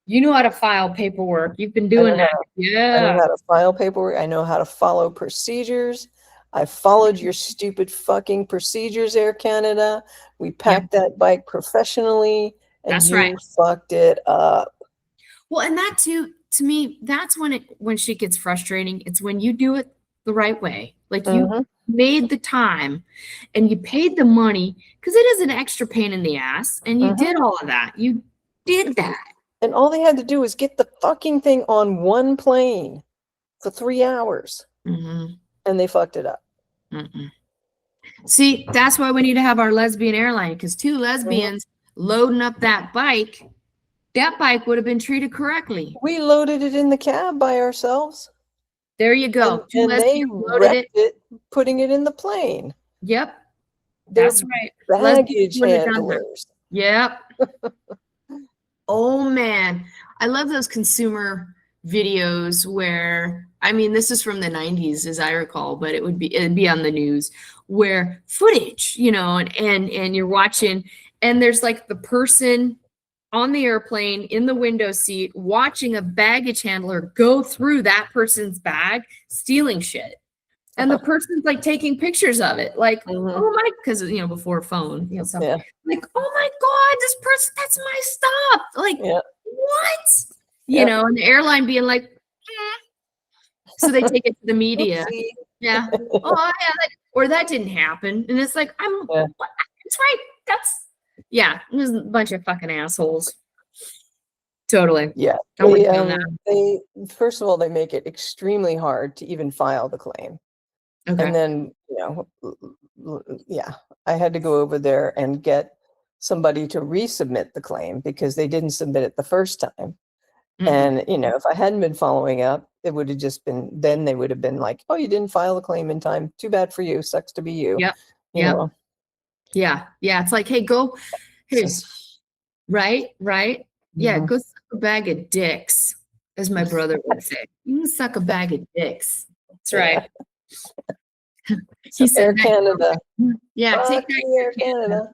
You know how to file paperwork. You've been doing that. Yeah. I know how to file paperwork. I know how to follow procedures. I followed your stupid fucking procedures, Air Canada. We packed that bike professionally, and you fucked it up. Well, and that too, to me, that's when shit gets frustrating. It's when you do it the right way. You made the time and you paid the money, because it is an extra pain in the ass, and you did all of that. You did that. And all they had to do was get the fucking thing on one plane for 3 hours. And they fucked it up. See, that's why we need to have our lesbian airline, because 2 lesbians loading up that bike would have been treated correctly. We loaded it in the cab by ourselves. There you go. And they loaded it, putting it in the plane. Yep. That's right. Baggage handlers. Yep. Oh man, I love those consumer videos where, I mean, this is from the 90s as I recall, but it'd be on the news, where footage, and you're watching, and there's the person on the airplane in the window seat watching a baggage handler go through that person's bag, stealing shit. And the person's taking pictures of it, oh my, because before phone, something oh my God, this person, that's my stuff. What? And the airline being so they take it to the media. Yeah. Oh yeah, or that didn't happen. And it's that's right. There's a bunch of fucking assholes. Totally. Yeah. They first of all, they make it extremely hard to even file the claim. Okay. And then, I had to go over there and get somebody to resubmit the claim because they didn't submit it the first time. And, if I hadn't been following up, it would have just been, then they would have been like, oh, you didn't file the claim in time. Too bad for you. Sucks to be you. Yep. Yeah. It's hey, go. Hey, right. Yeah. Go suck a bag of dicks, as my brother would say. You can suck a bag of dicks. That's right. He said Air Canada. Yeah, Fuck take that you, Air Canada.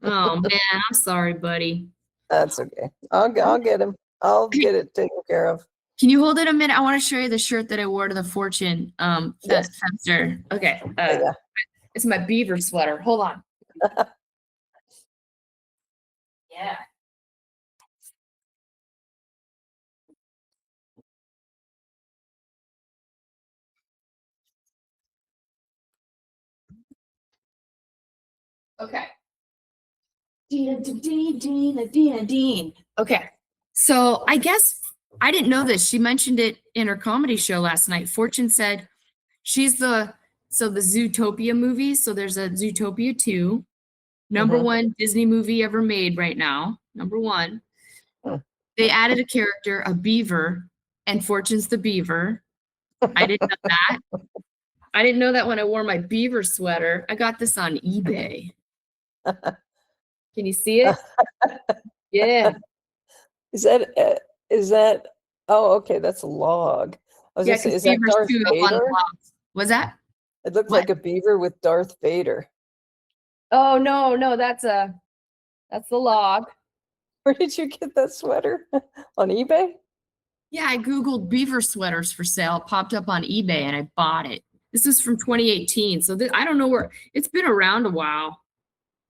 Oh man, I'm sorry, buddy. That's okay. I'll get him. I'll get it taken care of. Can you hold it a minute? I want to show you the shirt that I wore to the Fortune fester. Okay. Yeah. It's my beaver sweater. Hold on. Yeah. Okay. Dean. Okay. So I guess I didn't know this. She mentioned it in her comedy show last night. Fortune said she's the Zootopia movies. So there's a Zootopia 2, number one Disney movie ever made right now. Number one. They added a character, a beaver, and Fortune's the beaver. I didn't know that. I didn't know that when I wore my beaver sweater. I got this on eBay. Can you see it? Yeah. Is that? Oh, okay. That's a log. I was gonna say, is that Darth Vader? Was that? It looked like a beaver with Darth Vader. Oh no, that's the log. Where did you get that sweater? On eBay? Yeah, I Googled beaver sweaters for sale. It popped up on eBay and I bought it. This is from 2018. So I don't know where it's been around a while,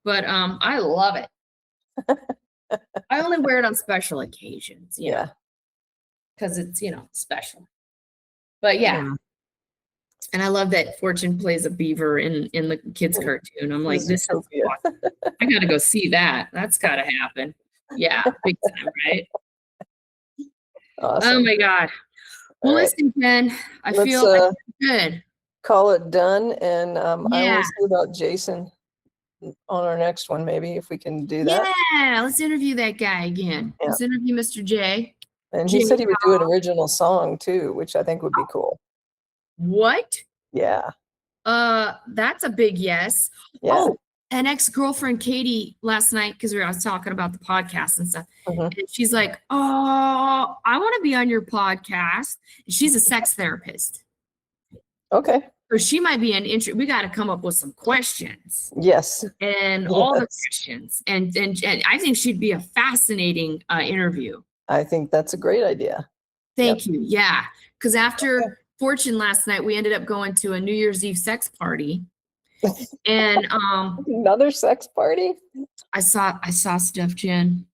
but I love it. I only wear it on special occasions, yeah. Because it's, special. But yeah. And I love that Fortune plays a beaver in the kids' cartoon. I'm like, this is awesome. I gotta go see that. That's gotta happen. Yeah, big time, right? Awesome. Oh my God. Well, listen, Jen, I feel like good. Call it done, and I will see about Jason on our next one, maybe, if we can do that. Yeah, let's interview that guy again. Yeah. Let's interview Mr. J. And he said he would do an original song too, which I think would be cool. What? Yeah. That's a big yes. Yeah. Oh, an ex-girlfriend, Katie, last night, because I was talking about the podcast and stuff. And she's like, oh, I want to be on your podcast. She's a sex therapist. Okay. Or she might be an interest. We got to come up with some questions. Yes. And all the questions. And I think she'd be a fascinating interview. I think that's a great idea. Thank you. Yeah. Because after Fortune last night, we ended up going to a New Year's Eve sex party. And another sex party? I saw stuff, Jen,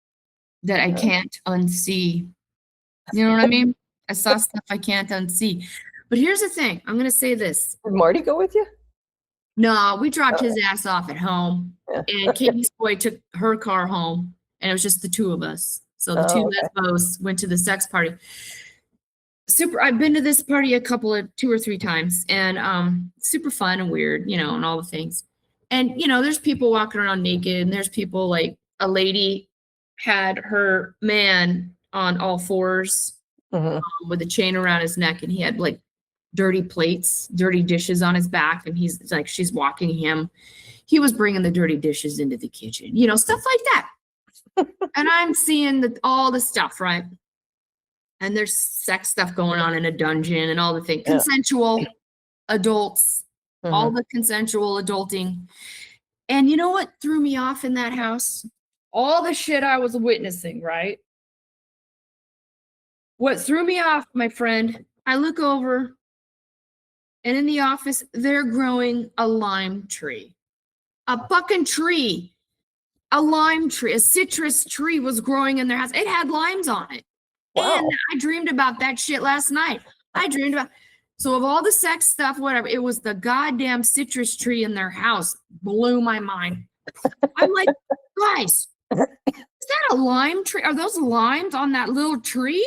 that I can't unsee. You know what I mean? I saw stuff I can't unsee. But here's the thing. I'm going to say this. Did Marty go with you? No, we dropped his ass off at home. And Katie's boy took her car home. And it was just the two of us. So the two lesbos went to the sex party. I've been to this party 2 or 3 times. And super fun and weird, and all the things. And, there's people walking around naked. And there's people like a lady had her man on all fours with a chain around his neck. And he had like dirty plates, dirty dishes on his back. And he's like, she's walking him. He was bringing the dirty dishes into the kitchen, stuff like that. And I'm seeing all the stuff, right? And there's sex stuff going on in a dungeon and all the things. Consensual adults, all the consensual adulting. And you know what threw me off in that house? All the shit I was witnessing, right? What threw me off, my friend, I look over and in the office, they're growing a lime tree. A fucking tree. A lime tree, a citrus tree was growing in their house. It had limes on it. Wow. And I dreamed about that shit last night. So of all the sex stuff, whatever, it was the goddamn citrus tree in their house. Blew my mind. I'm like, guys, is that a lime tree? Are those limes on that little tree?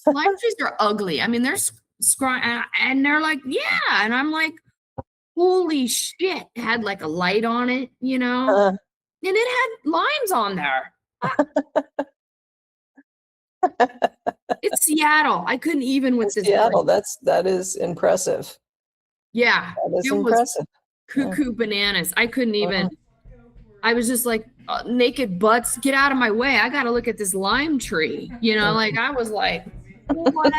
Lime trees are ugly. I mean, they're scrawny, and they're like, yeah. And I'm like, holy shit. It had like a light on it, and it had limes on there. It's Seattle. I couldn't even with this. Seattle. That is impressive. Yeah. That is impressive. Cuckoo bananas. I couldn't even. I was just like, naked butts, get out of my way. I got to look at this lime tree. Like I was like, what?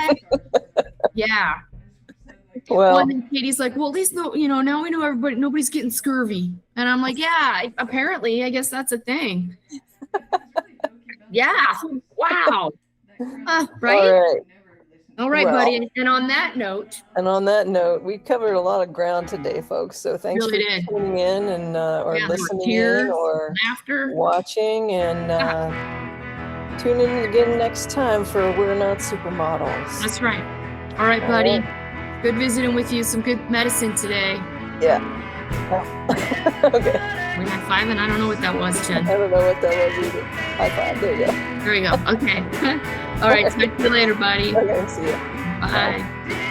Yeah. Well, and then Katie's like, well, at least no, now we know nobody's getting scurvy. And I'm like, yeah, apparently, I guess that's a thing. Yeah. Wow. Right? All right, well, buddy. And on that note, we covered a lot of ground today, folks. So thanks really for did. tuning in and or listening tears, in or laughter, watching, and tune in again next time for We're Not Supermodels. That's right. All right, buddy. Good visiting with you. Some good medicine today. Yeah. Okay. We high five, and I don't know what that was, Jen. I don't know what that was either. High five. There you go. There we go. Okay. All right. Talk to you later, buddy. Okay. See ya. Bye.